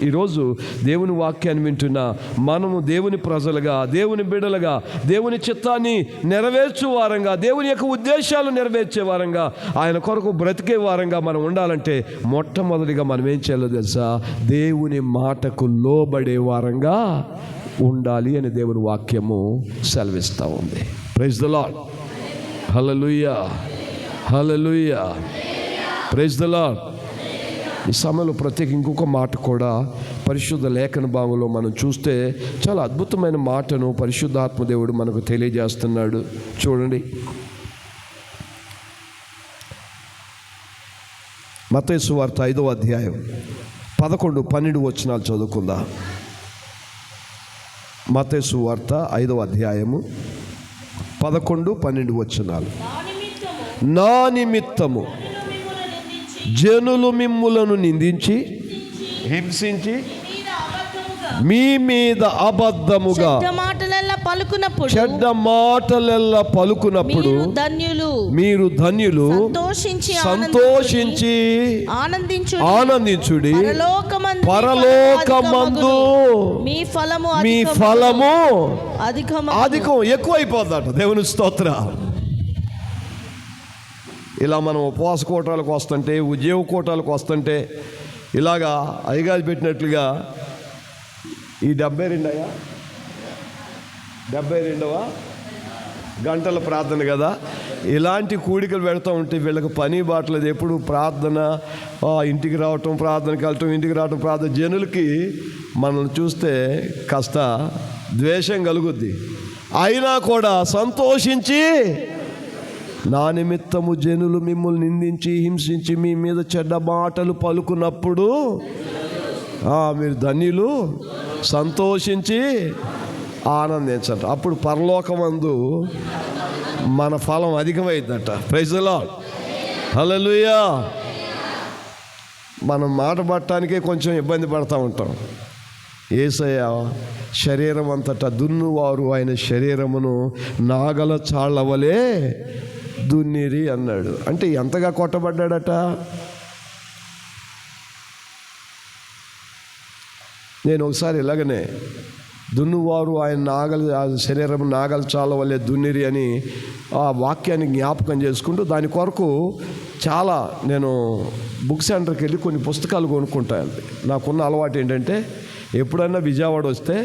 ఈరోజు దేవుని వాక్యాన్ని వింటున్న మనము దేవుని ప్రజలుగా, దేవుని బిడ్డలుగా, దేవుని చిత్తాన్ని నెరవేర్చే వారంగా, దేవుని యొక్క ఉద్దేశాలు నెరవేర్చే వారంగా, ఆయన కొరకు బ్రతికే వారంగా మనం ఉండాలంటే మొట్టమొదటిగా మనం ఏం చేయాలో తెలుసా? దేవుని మాటకు లోబడే వారంగా ఉండాలి అని దేవుని వాక్యము సెలవిస్తూ ఉంది. Praise the lord. హల్లెలూయా, హల్లెలూయా. Praise the lord. ఈ సమయంలో ప్రత్యేక ఇంకొక మాట కూడా పరిశుద్ధ లేఖన భాగంలో మనం చూస్తే చాలా అద్భుతమైన మాటను పరిశుద్ధాత్మ దేవుడు మనకు తెలియజేస్తున్నాడు. చూడండి, మత్తయి సువార్త 5వ అధ్యాయం 11-12 వచనాలు చదువుకుందాం. మత్తయి సువార్త 5వ అధ్యాయము 11-12 వచనాలు. నా నిమిత్తము జనులు మిమ్ములను నిందించి హింసించి మీ మీద అబద్ధముగా చెడ్డ మాటలెల్లా పలుకునప్పుడు మీరు ధన్యులు, సంతోషించి ఆనందించుడి. పరలోకమందు మీ ఫలము అధికం ఎక్కువైపోద్దట. దేవుని స్తోత్ర. ఇలా మనం ఉపవాస కోటాలకు వస్తుంటే, ఉద్యోగ కోటాలకు వస్తుంటే, ఇలాగా అయ్యగారు పెట్టినట్లుగా ఈ 72వ గంటల ప్రార్థన కదా, ఇలాంటి కూడికలు పెడతా ఉంటే వీళ్ళకి పని బాటలేదు. ఎప్పుడు ప్రార్థన, ఇంటికి రావటం, ప్రార్థనకి వెళ్ళటం, ఇంటికి రావటం, ప్రార్థన. జనులకి మనల్ని చూస్తే కాస్త ద్వేషం కలుగుద్ది. అయినా కూడా సంతోషించి, నా నిమిత్తము జనులు మిమ్మల్ని నిందించి హింసించి మీ మీద చెడ్డ మాటలు పలుకున్నప్పుడు మీరు ధన్యులు, సంతోషించి ఆనందించండి. అప్పుడు పరలోకమందు మన ఫలం అధికమైందట. Praise the lord. హల్లెలూయా. మనం మాట పట్టడానికే కొంచెం ఇబ్బంది పడుతూ ఉంటాం. యేసయ్య శరీరం అంతటా దున్నువారు ఆయన శరీరమును నాగల చాళ్ళవలే దున్నిరి అన్నాడు. అంటే ఎంతగా కొట్టబడ్డాడట? నేను ఒకసారి ఇలాగనే దున్నువారు ఆయన శరీరం నాగల చాల వల్లే దున్నిరి అని ఆ వాక్యాన్ని జ్ఞాపకం చేసుకుంటూ దాని కొరకు చాలా నేను బుక్ సెంటర్కి వెళ్ళి కొన్ని పుస్తకాలు కొనుక్కుంటాను. నాకున్న అలవాటు ఏంటంటే ఎప్పుడైనా విజయవాడ వస్తే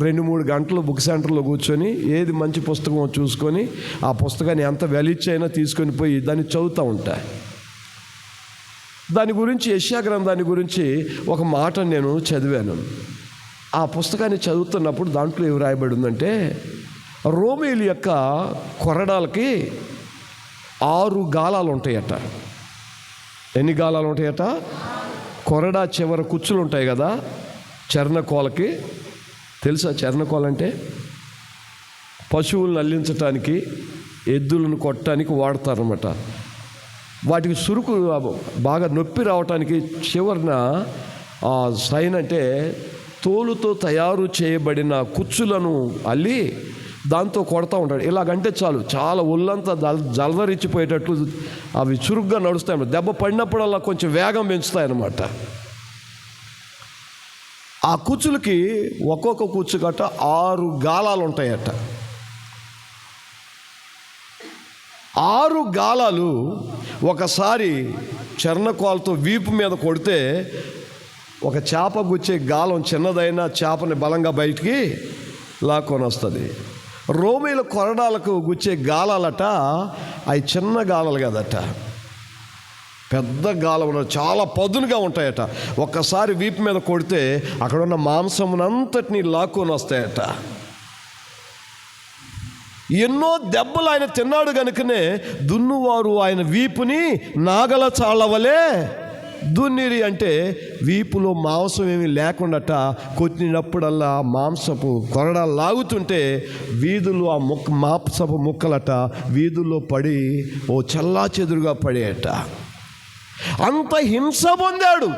2-3 గంటలు బుక్ సెంటర్లో కూర్చొని ఏది మంచి పుస్తకం చూసుకొని ఆ పుస్తకాన్ని ఎంత వెలిచ్చైనా తీసుకొని పోయి దాన్ని చదువుతూ ఉంటాయి. దాని గురించి యెషయా గ్రంథాన్ని గురించి ఒక మాట నేను చదివాను. ఆ పుస్తకాన్ని చదువుతున్నప్పుడు దాంట్లో ఏమి రాయబడి ఉందంటే, రోమీయుల యొక్క కొరడాలకి 6 గాలాలు ఉంటాయట. ఎన్ని గాలాలు ఉంటాయట? కొరడా చివర కుచ్చులు ఉంటాయి కదా చర్ణకోలకి. తెలుసా చర్ణకోల అంటే? పశువులను అల్లించటానికి, ఎద్దులను కొట్టడానికి వాడతారన్నమాట. వాటికి సురుకు బాగా నొప్పి రావటానికి చివరన సైన్ అంటే తోలుతో తయారు చేయబడిన కుచ్చులను అల్లి దాంతో కొడతా ఉంటాడు. ఇలాగంటే చాలు, చాలా ఒళ్ళంతా జలదరిచ్చిపోయేటట్లు అవి చురుగ్గా నడుస్తాయి. దెబ్బ పడినప్పుడల్లా కొంచెం వేగం పెంచుతాయన్నమాట. ఆ కుచ్చులకి ఒక్కొక్క కుచ్చు గట్ట 6 గాలాలు ఉంటాయట. 6 గాలాలు ఒకసారి చర్ణకోలతో వీపు మీద కొడితే ఒక చేప గుచ్చే గాలం చిన్నదైనా చేపని బలంగా బయటికి లాక్కొని వస్తుంది. రోమీల కొరడాలకు గుచ్చే గాలాలట అవి చిన్న గాలాలు కదట, పెద్ద గాలం చాలా పదునుగా ఉంటాయట. ఒక్కసారి వీపు మీద కొడితే అక్కడ ఉన్న మాంసమునంతటినీ లాక్కొని వస్తాయట. ఎన్నో దెబ్బలు ఆయన తిన్నాడు కనుకనే దున్నువారు ఆయన వీపుని నాగల చాళ్ళవలే దున్నిరి. అంటే వీపులో మాంసం ఏమీ లేకుండాట కొట్టినప్పుడల్లా మాంసపు కొరడాలు లాగుతుంటే వీధులు ఆ మాంసపు ముక్కలట వీధుల్లో పడి ఓ చల్లా చెదురుగా పడేయట. అంత హింస పొందాడు.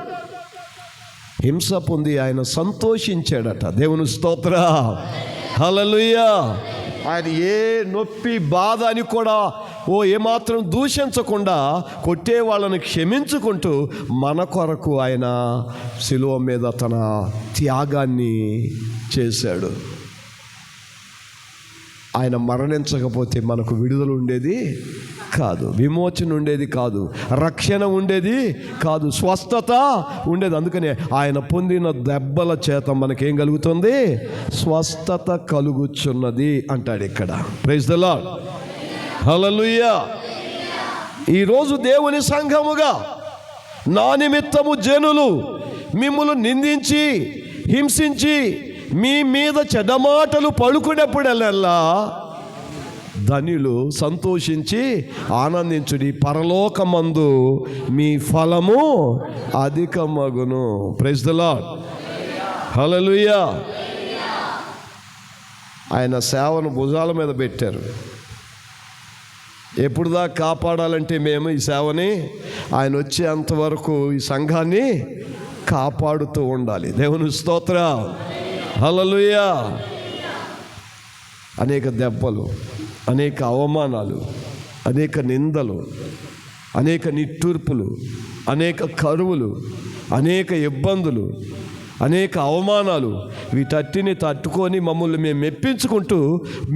హింస పొంది ఆయన సంతోషించాడట. దేవుని స్తోత్ర, హల్లెలూయా. ఆయన ఏ నొప్పి బాధ అని కూడా ఏమాత్రం దూషించకుండా కొట్టే వాళ్ళని క్షమించుకుంటూ మన కొరకు ఆయన శిలువ మీద తన త్యాగాన్ని చేశాడు. ఆయన మరణించకపోతే మనకు విడుదల ఉండేది కాదు, విమోచన ఉండేది కాదు, రక్షణ ఉండేది కాదు, స్వస్థత ఉండేది. అందుకనే ఆయన పొందిన దెబ్బల చేత మనకేం కలుగుతుంది? స్వస్థత కలుగుచున్నది అంటాడు ఇక్కడ. Praise the lord, hallelujah. ఈరోజు దేవుని సంఘముగా నా నిమిత్తము జనులు మిమ్ములు నిందించి హింసించి మీ మీద చెడ్డమాటలు పలుకునేప్పుడల్లా ధనులు సంతోషించి ఆనందించుడి, పరలోకమందు మీ ఫలము అధికమగును. ప్రైజ్ ది లార్డ్, హల్లెలూయా. ఆయన సేవను భుజాల మీద పెట్టారు. ఎప్పుడుదా కాపాడాలంటే మేము ఈ సేవని ఆయన వచ్చేంతవరకు ఈ సంఘాన్ని కాపాడుతూ ఉండాలి. దేవుని స్తోత్ర, హల్లెలూయా. అనేక దెబ్బలు, అనేక అవమానాలు, అనేక నిందలు, అనేక నిట్టూర్పులు, అనేక కరువులు, అనేక ఇబ్బందులు, అనేక అవమానాలు, వీటట్టిని తట్టుకొని మమ్మల్ని మేము మెప్పించుకుంటూ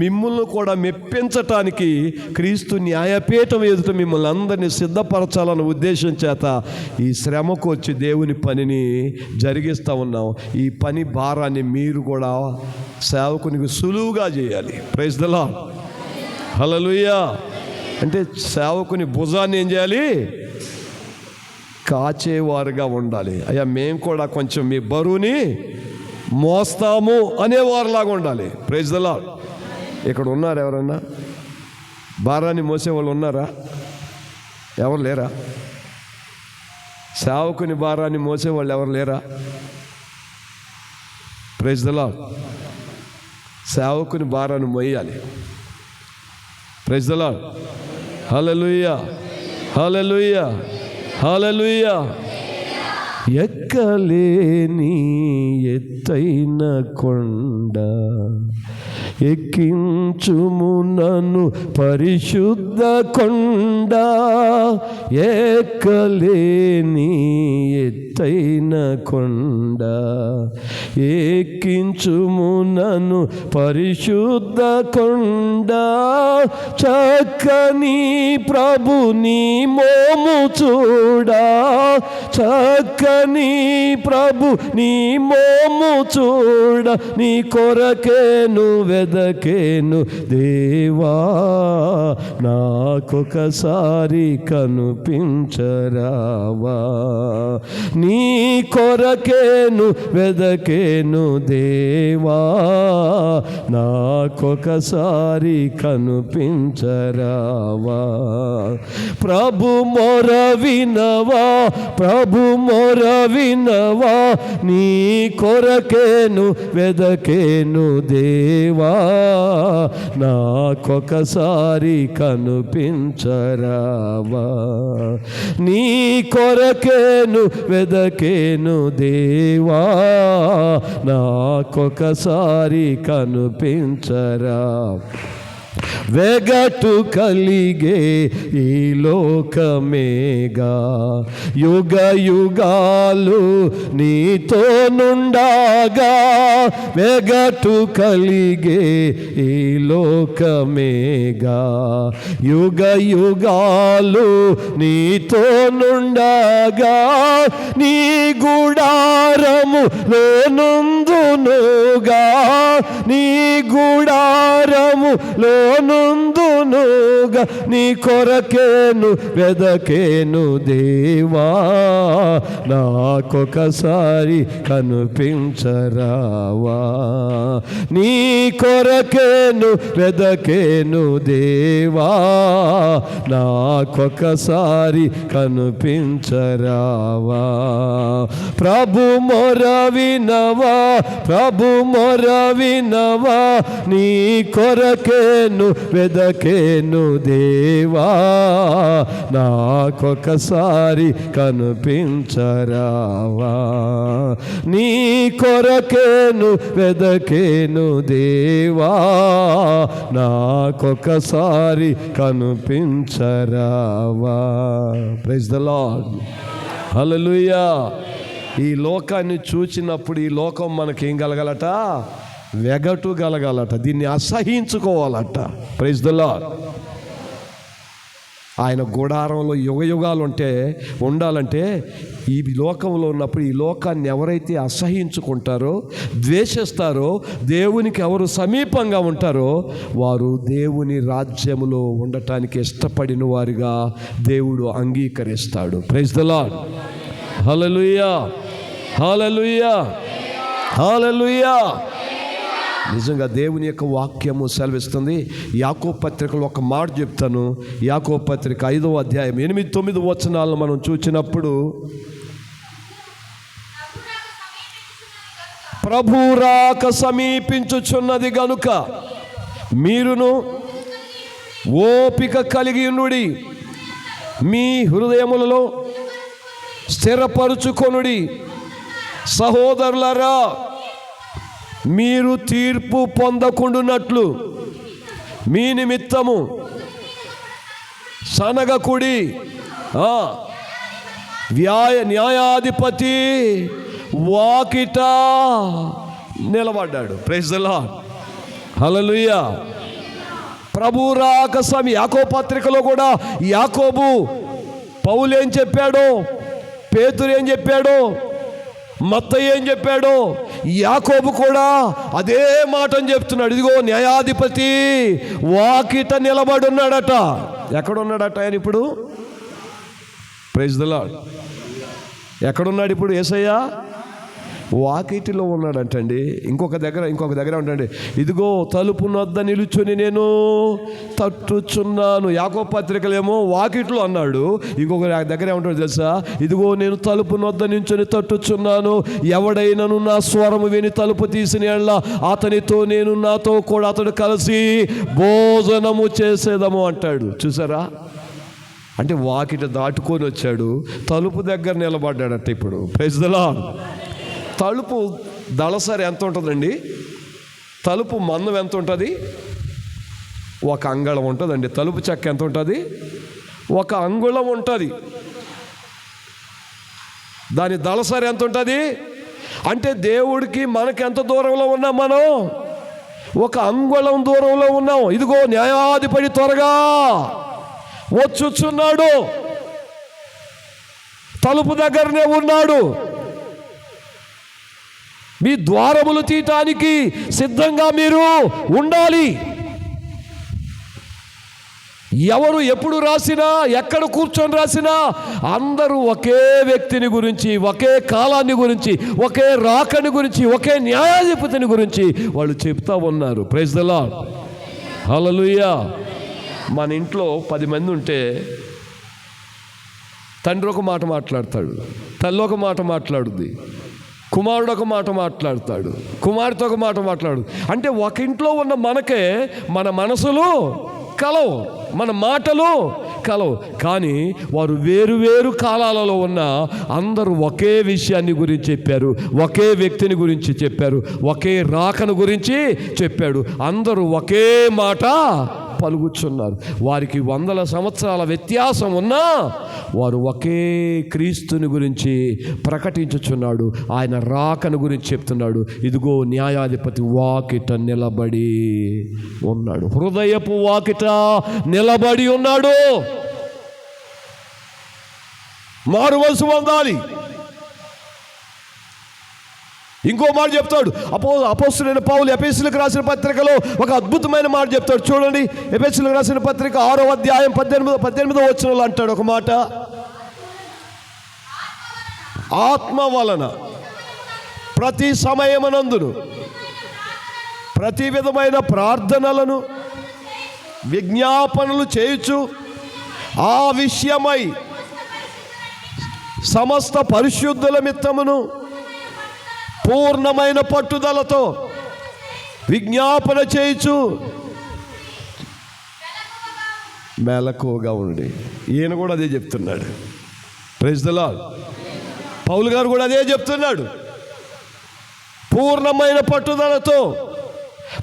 మిమ్మల్ని కూడా మెప్పించటానికి క్రీస్తు న్యాయపీఠం ఎదుట మిమ్మల్ని అందరినీ సిద్ధపరచాలన్న ఉద్దేశం చేత ఈ శ్రమకు వచ్చి దేవుని పనిని జరిగిస్తూ ఉన్నాం. ఈ పని భారాన్ని మీరు కూడా సేవకునికి సులువుగా చేయాలి. ప్రైజ్ ది లార్డ్, హల్లెలూయా. అంటే సేవకుని భుజాన్ని ఏం చేయాలి? కాచేవారుగా ఉండాలి. అయ్యా మేము కూడా కొంచెం మీ బరువుని మోస్తాము అనేవారులాగా ఉండాలి. Praise the lord. ఇక్కడ ఉన్నారు ఎవరన్నా భారాన్ని మోసేవాళ్ళు ఉన్నారా? ఎవరు లేరా? సేవకుని భారాన్ని మోసేవాళ్ళు ఎవరు లేరా? Praise the lord. సేవకుని భారాన్ని మోయాలి. ప్రైజ్ ది లార్డ్, హల్లెలూయా, హల్లెలూయా, హల్లెలూయా. ఎక్కలేని ఎత్తైన కొండ ఎక్కించుము నన్ను పరిశుద్ధ కొండ, ఎక్కలేని ఎత్తైన కొండ. ఎక్కించుము నన్ను పరిశుద్ధ కొండ, చక్కని ప్రభు నీ మోము చూడా, చక్కని ప్రభు నీ మోము చూడ. నీ కొరకేను వెదకేను దేవా, నాకొకసారి కనిపించరావా. నీ కొరకేను వెదకేను దేవా, నాకొకసారి కనిపించరావా. ప్రభు మొర వినవా, ప్రభు మొర వినవా, నీ కొరకేను వెదకేను దేవా, నాకొకసారి కనిపించరావా. నీ కొరకేను వెదకేను దేవా, నాకొకసారి కనిపించరా. వెగటు కలిగే ఈ లోకమేగా, యుగ యుగాలు నీతో నుండాగా. వెగటు కలిగే ఈ లోకమేగా, యుగ యుగాలు నీతో నుండాగా. నీ గుడారములో నుందునుగా, నీ గుడారములో నందునుగా. నీ కొరకేను వెదకేను దేవా, నాకొకసారి కనిపించరావా. నీ కొరకేను వెదకేను దేవా, నాకొకసారి కనిపించరావా. ప్రభు మొర వినవా, ప్రభు మొర వినవా, నీ కొరకేను వెదకేను దేవా, నాకొకసారి కనిపించరావా. నీ కొరకేను వెదకేను దేవా, నాకొకసారి కనిపించరావా. Praise the lord. హల్లెలూయా. ఈ లోకాన్ని చూచినప్పుడు ఈ లోకం మనకేం కలగాలట? వెగటు కలగాలట, దీన్ని అసహించుకోవాలట. Praise the lord. ఆయన గుడారంలో యుగ యుగాలు ఉండాలంటే ఈ లోకంలో ఉన్నప్పుడు ఈ లోకాన్ని ఎవరైతే అసహించుకుంటారో, ద్వేషిస్తారో, దేవునికి ఎవరు సమీపంగా ఉంటారో వారు దేవుని రాజ్యములో ఉండటానికి ఇష్టపడిన వారిగా దేవుడు అంగీకరిస్తాడు. Praise the lord. Hallelujah, hallelujah, hallelujah. నిజంగా దేవుని యొక్క వాక్యము సెలవిస్తుంది. యాకోబు పత్రికలో ఒక మాట చెప్తాను. యాకోబు పత్రిక 5వ అధ్యాయం 8-9 వచనాలను మనం చూసినప్పుడు, ప్రభు రాక సమీపించుచున్నది గనుక మీరును ఓపిక కలిగి ఉండుడి, మీ హృదయములలో స్థిరపరుచుకొనుడి. సహోదరులారా, మీరు తీర్పు పొందకుండునట్లు మీ నిమిత్తము సనగకుడి. న్యాయాధిపతి వాకిట నిలబడ్డాడు. Praise the lord. హల్లెలూయా. ప్రభు రాక సమయం. యాకోబు పత్రికలో కూడా యాకోబు పౌలు ఏం చెప్పాడో, పేతురు ఏం చెప్పాడో, మత్తయి ఏం చెప్పాడో, యాకోబు కూడా అదే మాటని చెప్తున్నాడు. ఇదిగో న్యాయాధిపతి వాకిట నిలబడి ఉన్నాడట. ఎక్కడున్నాడట ఆయన ఇప్పుడు? Praise the lord. ఎక్కడున్నాడు ఇప్పుడు యేసయ్య? వాకిటిలో ఉన్నాడంటండి. ఇంకొక దగ్గర ఉండండి. ఇదిగో తలుపు నొద్ద నిలుచుని నేను తట్టుచున్నాను. యాకోబు పత్రికలేమో వాకిట్లో అన్నాడు. ఇంకొక దగ్గర ఏమంటాడు తెలుసా? ఇదిగో నేను తలుపు నొద్ద నించుని తట్టుచున్నాను, ఎవడైనను నా స్వరము విని తలుపు తీసిన యెడల అతనితో నేను, నాతో కూడా అతడు కలిసి భోజనము చేసేదము అంటాడు. చూసారా? అంటే వాకిట దాటుకొని వచ్చాడు, తలుపు దగ్గర నిలబడ్డాడట. ఇప్పుడు ప్రైజ్ ద లార్డ్. తలుపు దళసరి ఎంత ఉంటుందండి? తలుపు మందం ఎంత ఉంటుంది? ఒక అంగుళం ఉంటుందండి. తలుపు చెక్క ఎంత ఉంటుంది? ఒక అంగుళం ఉంటుంది. దాని దళసరి ఎంత ఉంటుంది? అంటే దేవుడికి మనకి ఎంత దూరంలో ఉన్నాం మనం? ఒక అంగుళం దూరంలో ఉన్నాం. ఇదిగో న్యాయాధిపతి త్వరగా వచ్చుచున్నాడు, తలుపు దగ్గరనే ఉన్నాడు, మీ ద్వారములు తీయటానికి సిద్ధంగా మీరు ఉండాలి. ఎవరు ఎప్పుడు రాసినా, ఎక్కడ కూర్చొని రాసినా అందరూ ఒకే వ్యక్తిని గురించి, ఒకే కాలాన్ని గురించి, ఒకే రాకని గురించి, ఒకే న్యాయాధిపతిని గురించి వాళ్ళు చెప్తా ఉన్నారు. ప్రైజ్ ది లార్డ్, హల్లెలూయా. మన ఇంట్లో 10 మంది ఉంటే తండ్రి ఒక మాట మాట్లాడతాడు, తల్లి ఒక మాట మాట్లాడుద్ది, కుమారుడు ఒక మాట మాట్లాడతాడు, కుమార్తె ఒక మాట మాట్లాడు. అంటే ఒక ఇంట్లో ఉన్న మనకే మన మనసులు కలవు, మన మాటలు కలవు. కానీ వారు వేరు వేరు కాలాలలో ఉన్న అందరూ ఒకే విషయాన్ని గురించి చెప్పారు, ఒకే వ్యక్తిని గురించి చెప్పారు, ఒకే రాకను గురించి చెప్పాడు. అందరూ ఒకే మాట పలుకుచున్నారు. వారికి 100 సంవత్సరాల వ్యత్యాసం ఉన్నా వారు ఒకే క్రీస్తుని గురించి ప్రకటించుచున్నాడు. ఆయన రాకను గురించి చెప్తున్నాడు. ఇదిగో న్యాయాధిపతి వాకిట నిలబడి ఉన్నాడు, హృదయపు వాకిట నిలబడి ఉన్నాడు. మారువలసి పొందాలి. ఇంకో మాట చెప్తాడు అపోస్తలుడైన పౌలు ఎఫెసీయులకు రాసిన పత్రికలో ఒక అద్భుతమైన మాట చెప్తాడు. చూడండి, ఎఫెసీయులకు రాసిన పత్రిక 6వ అధ్యాయం 18వ వచనంలో అంటాడు ఒక మాట. ఆత్మ వలన ప్రతి సమయమునందును ప్రతి విధమైన ప్రార్థనలను విజ్ఞాపనలు చేయుచు ఆ విషయమై సమస్త పరిశుద్ధుల మిత్తమును పూర్ణమైన పట్టుదలతో విజ్ఞాపన చేయుచు మెలకువగా ఉండి. ఈయన కూడా అదే చెప్తున్నాడు. Praise the lord. పౌలు గారు కూడా అదే చెప్తున్నాడు. పూర్ణమైన పట్టుదలతో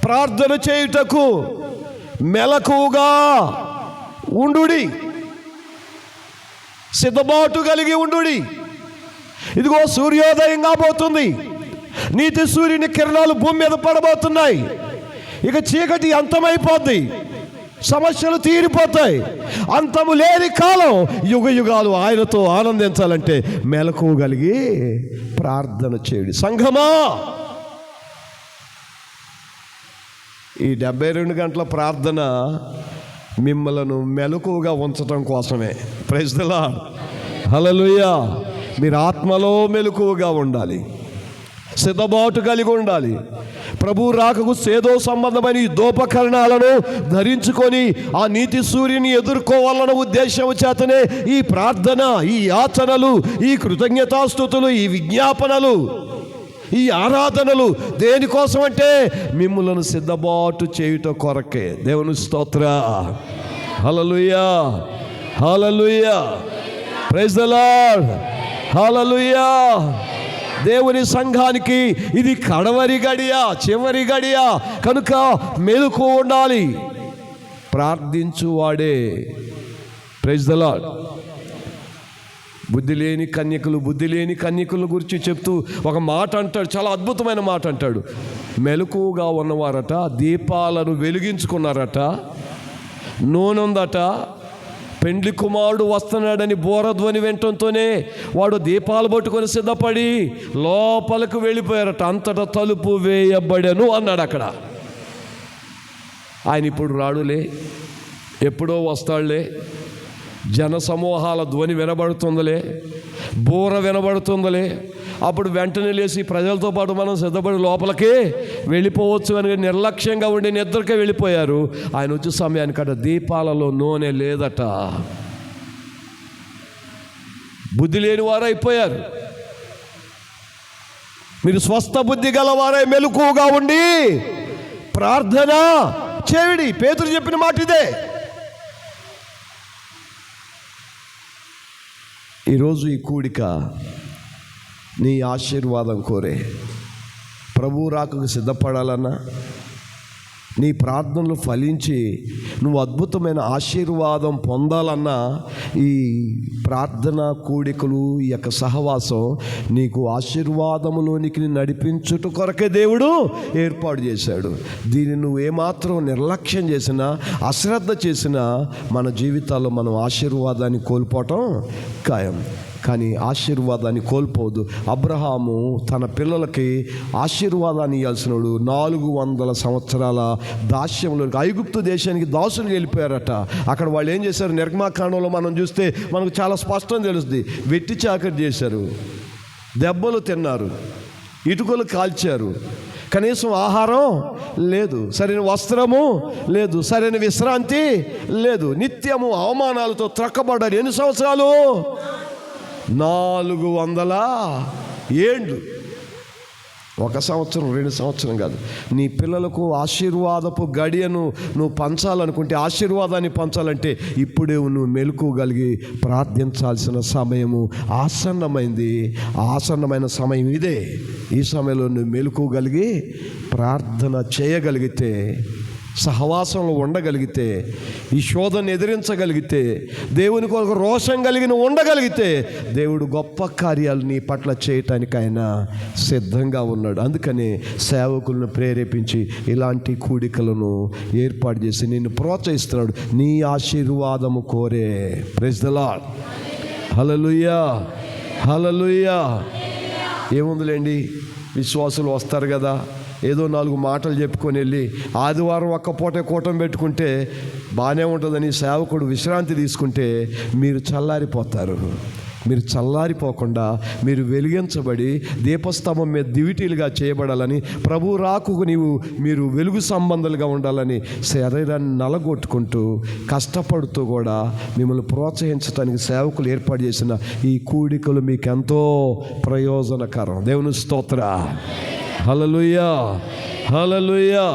ప్రార్థన చేయుటకు మెలకువగా ఉండుడి, సిద్ధబాటు కలిగి ఉండుడి. ఇదిగో సూర్యోదయం కాబోతుంది, నీతి సూర్యుని కిరణాలు భూమి మీద పడబోతున్నాయి. ఇక చీకటి అంతమైపోద్ది, సమస్యలు తీరిపోతాయి. అంతము లేని కాలం, యుగ యుగాలు ఆయనతో ఆనందించాలంటే మెలకువగలిగి ప్రార్థన చేయండి. సంఘమా, ఈ 72 గంటల ప్రార్థన మిమ్మలను మెలకువగా ఉంచటం కోసమే. ప్రైజ్ ది లార్డ్, హల్లెలూయా. మీరు ఆత్మలో మెలకువగా ఉండాలి, సిద్ధబాటు కలిగి ఉండాలి. ప్రభు రాకకు సేదో సంబంధమైన ఈ దోపకరణాలను ధరించుకొని ఆ నీతి సూర్యుని ఎదుర్కోవాలన్న ఉద్దేశం చేతనే ఈ ప్రార్థన, ఈ యాచనలు, ఈ కృతజ్ఞతాస్తుతులు, ఈ విజ్ఞాపనలు, ఈ ఆరాధనలు దేనికోసం అంటే మిమ్ములను సిద్ధబాటు చేయుట కొరకే. దేవుని స్తోత్ర, హల్లెలూయా, హల్లెలూయా, ప్రైజ్ ది లార్డ్, హల్లెలూయా. దేవుని సంఘానికి ఇది కడవరి గడియ, చివరి గడియ కనుక మెలకు ఉండాలి. ప్రార్థించువాడే, ప్రైజ్ ది లార్డ్. బుద్ధి లేని కన్యకుల గురించి చెప్తూ ఒక మాట అంటాడు, చాలా అద్భుతమైన మాట అంటాడు. మెలకువగా ఉన్నవారట దీపాలను వెలిగించుకున్నారట, నూనె ఉందట, పెండ్లి కుమారుడు వస్తున్నాడని బోరధ్వని వెంటనే వాడు దీపాలు పట్టుకొని సిద్ధపడి లోపలికి వెళ్ళిపోయారట. అంతటా తలుపు వేయబడెను అన్నాడు అక్కడ. ఆయన ఇప్పుడు రాడులే, ఎప్పుడో వస్తాడులే. జన సమూహాల ధ్వని వినబడుతుందిలే, బోర వినబడుతుందిలే. అప్పుడు వెంటనే లేచి ప్రజలతో పాటు మనం సిద్ధపడి లోపలికి వెళ్ళిపోవచ్చు అని నిర్లక్ష్యంగా ఉండి నిద్రకే వెళ్ళిపోయారు. ఆయన వచ్చే సమయానికట దీపాలలో నూనె లేదట. బుద్ధి లేని వారు అయిపోయారు. మీరు స్వస్థ బుద్ధి గలవారై మెలకువగా ఉండి ప్రార్థన చేయుడి. పేతురు చెప్పిన మాట ఇదే. ఈరోజు ఈ కూడిక నీ ఆశీర్వాదం కోరే, ప్రభు రాకకు సిద్ధపడాలన్నా, నీ ప్రార్థనలు ఫలించి నువ్వు అద్భుతమైన ఆశీర్వాదం పొందాలన్నా ఈ ప్రార్థన కూడికలు, ఈ యొక్క సహవాసం నీకు ఆశీర్వాదములోనికి నడిపించుట కొరకే దేవుడు ఏర్పాటు చేశాడు. దీన్ని నువ్వు ఏమాత్రం నిర్లక్ష్యం చేసినా, అశ్రద్ధ చేసినా మన జీవితాల్లో మనం ఆశీర్వాదాన్ని కోల్పోవటం ఖాయం. కానీ ఆశీర్వాదాన్ని కోల్పోదు. అబ్రహాము తన పిల్లలకి ఆశీర్వాదాన్ని ఇవ్వాల్సినోడు 400 సంవత్సరాల దాస్యంలో ఐగుప్తు దేశానికి దాసులు వెళ్ళిపోయారట. అక్కడ వాళ్ళు ఏం చేశారు? నిర్గమాకాండంలో మనం చూస్తే మనకు చాలా స్పష్టంగా తెలుస్తుంది. వెట్టి చాకరీ చేశారు, దెబ్బలు తిన్నారు, ఇటుకలు కాల్చారు, కనీసం ఆహారం లేదు, సరైన వస్త్రము లేదు, సరైన విశ్రాంతి లేదు, నిత్యము అవమానాలతో త్రక్కబడ్డారు. ఎన్ని సంవత్సరాలు? 400 ఏండ్లు. 1 సంవత్సరం 2 సంవత్సరం కాదు. నీ పిల్లలకు ఆశీర్వాదపు గడియను నువ్వు పంచాలనుకుంటే, ఆశీర్వాదాన్ని పంచాలంటే ఇప్పుడే నువ్వు మెలకువగలిగి ప్రార్థించాల్సిన సమయము ఆసన్నమైంది. ఆసన్నమైన సమయం ఇదే. ఈ సమయంలో నువ్వు మెలకువగలిగి ప్రార్థన చేయగలిగితే, సహవాసంలో ఉండగలిగితే, ఈ శోధన ఎదిరించగలిగితే, దేవుని కొరకు రోషం కలిగి ఉండగలిగితే, దేవుడు గొప్ప కార్యాలు నీ పట్ల చేయటానికి ఆయన సిద్ధంగా ఉన్నాడు. అందుకని సేవకులను ప్రేరేపించి ఇలాంటి కూడికలను ఏర్పాటు చేసి నిన్ను ప్రోత్సహిస్తున్నాడు. నీ ఆశీర్వాదము కోరే. Praise the lord. Hallelujah, hallelujah. ఏముందిలేండి, విశ్వాసులు వస్తారు కదా, ఏదో 4 మాటలు చెప్పుకొని వెళ్ళి ఆదివారం ఒక్క పూట కూటం పెట్టుకుంటే బాగానే ఉంటుందని సేవకుడు విశ్రాంతి తీసుకుంటే మీరు చల్లారిపోతారు. మీరు చల్లారిపోకుండా మీరు వెలిగించబడి దీపస్తంభం మీద దివిటీలుగా చేయబడాలని, ప్రభు రాకుకు మీరు వెలుగు సంబంధాలుగా ఉండాలని శరీరాన్ని నలగొట్టుకుంటూ కష్టపడుతూ కూడా మిమ్మల్ని ప్రోత్సహించడానికి సేవకులు ఏర్పాటు చేసిన ఈ కూడికలు మీకు ఎంతో ప్రయోజనకరం. దేవుని స్తోత్ర. హల్లెలూయా, హల్లెలూయా,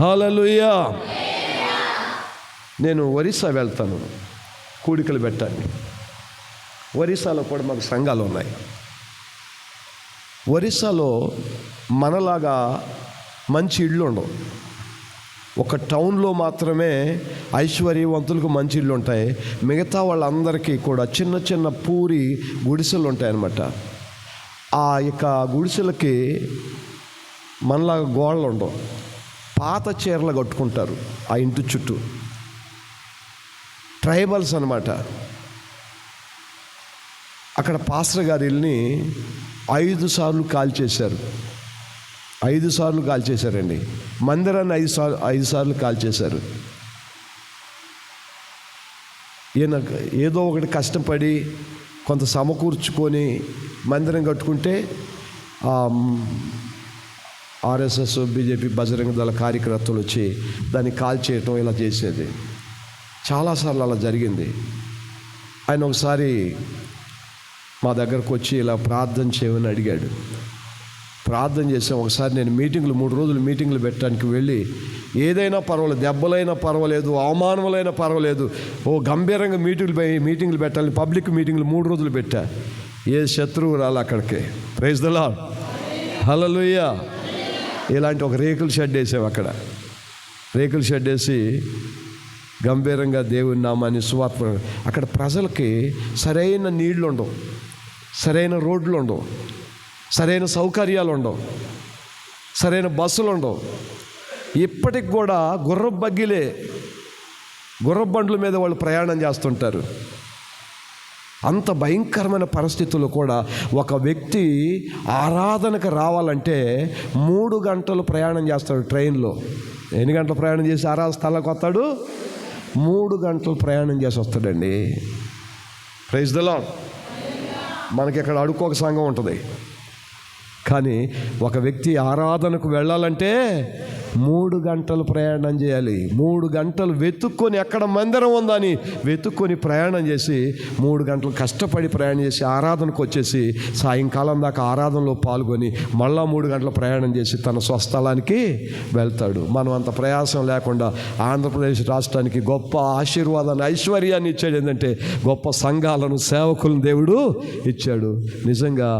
హల్లెలూయా. నేను ఒరిస్సా వెళ్తాను కూడికలు పెట్టాలి. ఒరిస్సాలో కూడా మాకు సంఘాలు ఉన్నాయి. ఒరిస్సాలో మనలాగా మంచి ఇళ్ళు ఉండవు. ఒక టౌన్లో మాత్రమే ఐశ్వర్యవంతులకు మంచి ఇళ్ళు ఉంటాయి. మిగతా వాళ్ళందరికీ కూడా చిన్న చిన్న పూరి గుడిసెలు ఉంటాయన్నమాట. ఆ యొక్క గుడిసెలకి మనలాగా గోడలు ఉండవు. పాత చీరలు కట్టుకుంటారు ఆ ఇంటి చుట్టూ. ట్రైబల్స్ అన్నమాట. అక్కడ పాస్టర్ గారి ఇల్లుని 5 సార్లు కాల్చేశారు. 5 సార్లు కాల్చేశారండి. మందిరాన్ని 5 సార్లు కాల్చేశారు. ఈయన ఏదో ఒకటి కష్టపడి కొంత సమకూర్చుకొని మందిరం కట్టుకుంటే ఆర్ఎస్ఎస్, బీజేపీ, బజరంగ దళ కార్యకర్తలు వచ్చి దాన్ని కాల్చేయటం ఇలా చేసేది. చాలాసార్లు అలా జరిగింది. ఆయన ఒకసారి మా దగ్గరకు వచ్చి ఇలా ప్రార్థన చేయమని అడిగాడు. ప్రార్థన చేసాం. ఒకసారి నేను 3 రోజులు మీటింగ్లు పెట్టడానికి వెళ్ళి, ఏదైనా పర్వాలేదు, దెబ్బలైనా పర్వాలేదు, అవమానములైనా పర్వాలేదు, గంభీరంగా మీటింగ్లు పెట్టాలని పబ్లిక్ మీటింగ్లు 3 రోజులు పెట్టా. ఏ శత్రువు రాలి అక్కడికి. Praise the lord. హల్లెలూయా. ఇలాంటి ఒక రేకుల షెడ్ వేసాం. అక్కడ రేకుల షెడ్ వేసి గంభీరంగా దేవుని నామాన్ని సువార్త. అక్కడ ప్రజలకి సరైన నీళ్లు ఉండవు, సరైన రోడ్లు ఉండవు, సరైన సౌకర్యాలు ఉండవు, సరైన బస్సులు ఉండవు. ఇప్పటికి కూడా గుర్రపు బగ్గీలే, గుర్రపు బండ్ల మీద వాళ్ళు ప్రయాణం చేస్తుంటారు. అంత భయంకరమైన పరిస్థితుల్లో కూడా ఒక వ్యక్తి ఆరాధనకు రావాలంటే 3 గంటలు ప్రయాణం చేస్తాడు ట్రైన్లో. ఎన్ని గంటలు ప్రయాణం చేసి ఆరాధన స్థలానికి వస్తాడు? 3 గంటలు ప్రయాణం చేసి వస్తాడండి. Praise the lord. మనకి ఇక్కడ అడుక్కోక సంఘం ఉంటుంది, కానీ ఒక వ్యక్తి ఆరాధనకు వెళ్ళాలంటే 3 గంటలు ప్రయాణం చేయాలి. 3 గంటలు వెతుక్కొని ఎక్కడ మందిరం ఉందని వెతుక్కొని ప్రయాణం చేసి 3 గంటలు కష్టపడి ప్రయాణం చేసి ఆరాధనకు వచ్చేసి సాయంకాలం దాకా ఆరాధనలో పాల్గొని మళ్ళా 3 గంటల ప్రయాణం చేసి తన స్వస్థలానికి వెళ్తాడు. మనం అంత ప్రయాసం లేకుండా ఆంధ్రప్రదేశ్ రాష్ట్రానికి గొప్ప ఆశీర్వాదాన్ని, ఐశ్వర్యాన్ని ఇచ్చాడు. ఏంటంటే గొప్ప సంఘాలను, సేవకులను దేవుడు ఇచ్చాడు. నిజంగా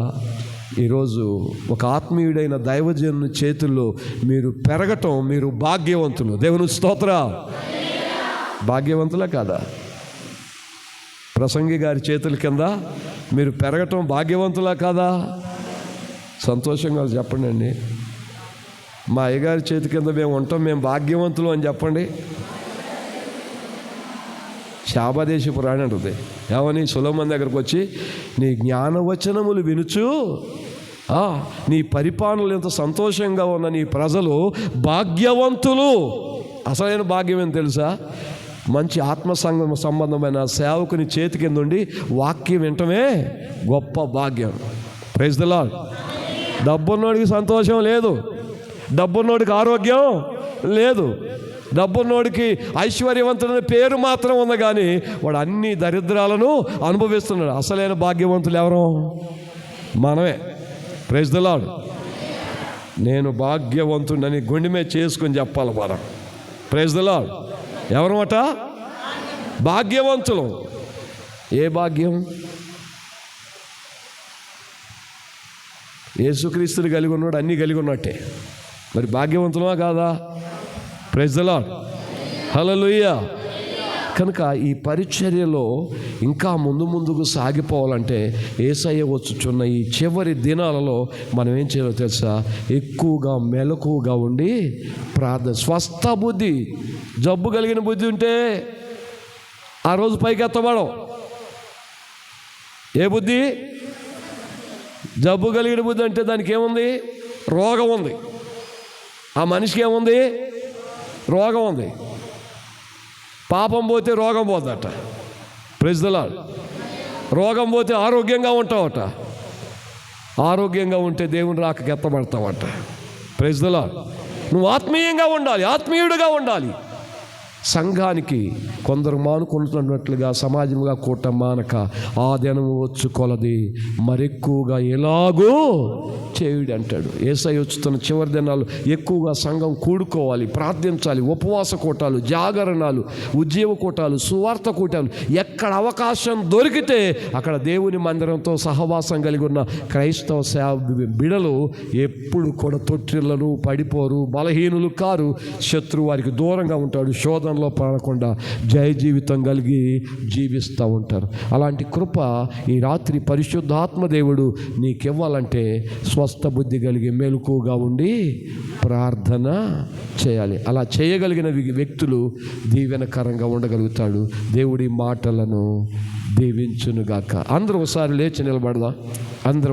ఈరోజు ఒక ఆత్మీయుడైన దైవజనుని చేతుల్లో మీరు పెరగటం, మీరు భాగ్యవంతులు. దేవుని స్తోత్ర. భాగ్యవంతులా కాదా? ప్రసంగి గారి చేతుల కింద మీరు పెరగటం భాగ్యవంతులా కాదా? సంతోషంగా చెప్పండి అండి. మా అయ్యగారి చేతి కింద మేము ఉంటాం, మేము భాగ్యవంతులు అని చెప్పండి. శాపదేశపు రాణి అంటుంది ఏమని? సొలొమోను దగ్గరకు వచ్చి, నీ జ్ఞానవచనములు వినుచు నీ పరిపాలనలు ఎంత సంతోషంగా ఉన్న నీ ప్రజలు భాగ్యవంతులు. అసలైన భాగ్యం ఏం తెలుసా? మంచి ఆత్మసంగం సంబంధమైన సేవకుని చేతి కింద ఉండి వాక్యం వినటమే గొప్ప భాగ్యం. Praise the lord. డబ్బున్నోడికి సంతోషం లేదు, డబ్బున్నోడికి ఆరోగ్యం లేదు, డబ్బున్నోడికి ఐశ్వర్యవంతుడైన పేరు మాత్రం ఉంది, కానీ వాడు అన్ని దరిద్రాలను అనుభవిస్తున్నాడు. అసలైన భాగ్యవంతులు ఎవరు? మనమే. Praise the lord. నేను భాగ్యవంతుడని గుండె మీద చేసుకొని చెప్పాలి మనం. Praise the lord. ఎవరమాట? భాగ్యవంతులు. ఏ భాగ్యం? యేసుక్రీస్తుని కలిగి ఉన్నాడు, అన్నీ కలిగి ఉన్నట్టే. మరి భాగ్యవంతులమా కాదా? Praise the lord. హల్లెలూయా. కనుక ఈ పరిచర్యలో ఇంకా ముందుకు సాగిపోవాలంటే యేసయ్య వచ్చుచున్న ఈ చివరి దినాలలో మనం ఏం చేయాలో తెలుసా? ఎక్కువగా మెలకుగా ఉండి ప్రార్థన. స్వస్థ బుద్ధి. జబ్బు కలిగిన బుద్ధి ఉంటే ఆ రోజు పైకి ఎత్తబడం. ఏ బుద్ధి? జబ్బు కలిగిన బుద్ధి అంటే దానికి ఏముంది? రోగం ఉంది. ఆ మనిషికి ఏముంది? రోగం ఉంది. పాపం పోతే రోగం పోదట. Praise the lord. రోగం పోతే ఆరోగ్యంగా ఉంటావట. ఆరోగ్యంగా ఉంటే దేవుని రాకకి ఎత్తబడతావట. Praise the lord. నువ్వు ఆత్మీయంగా ఉండాలి, ఆత్మీయుడిగా ఉండాలి. సంఘానికి కొందరు మానుకుంటున్నట్లుగా సమాజంగా కూట మానక ఆ దినము వచ్చు కొలది మరెక్కువగా ఎలాగూ చేయుడు అంటాడు. యేసయ్య వచ్చుతున్న చివరి దినాలు ఎక్కువగా సంఘం కూడుకోవాలి, ప్రార్థించాలి. ఉపవాస కూటాలు, జాగరణాలు, ఉద్యమ కూటాలు, సువార్త కూటాలు. ఎక్కడ అవకాశం దొరికితే అక్కడ దేవుని మందిరంతో సహవాసం కలిగి ఉన్న క్రైస్తవ బిడలు ఎప్పుడు కూడా తొట్టిళ్ళను పడిపోరు, బలహీనులు కారు. శత్రువు వారికి దూరంగా ఉంటాడు. శోధనలో పడకుండా జయ జీవితం కలిగి జీవిస్తూ ఉంటారు. అలాంటి కృప ఈ రాత్రి పరిశుద్ధాత్మ దేవుడు నీకివ్వాలంటే స్వస్థ బుద్ధి కలిగి మెలకుగా ఉండి ప్రార్థన చేయాలి. అలా చేయగలిగిన వ్యక్తులు దీవెనకరంగా ఉండగలుగుతాడు. దేవుడి మాటలను దీవించునుగాక. అందరూ ఒకసారి లేచి నిలబడదాం. అందరూ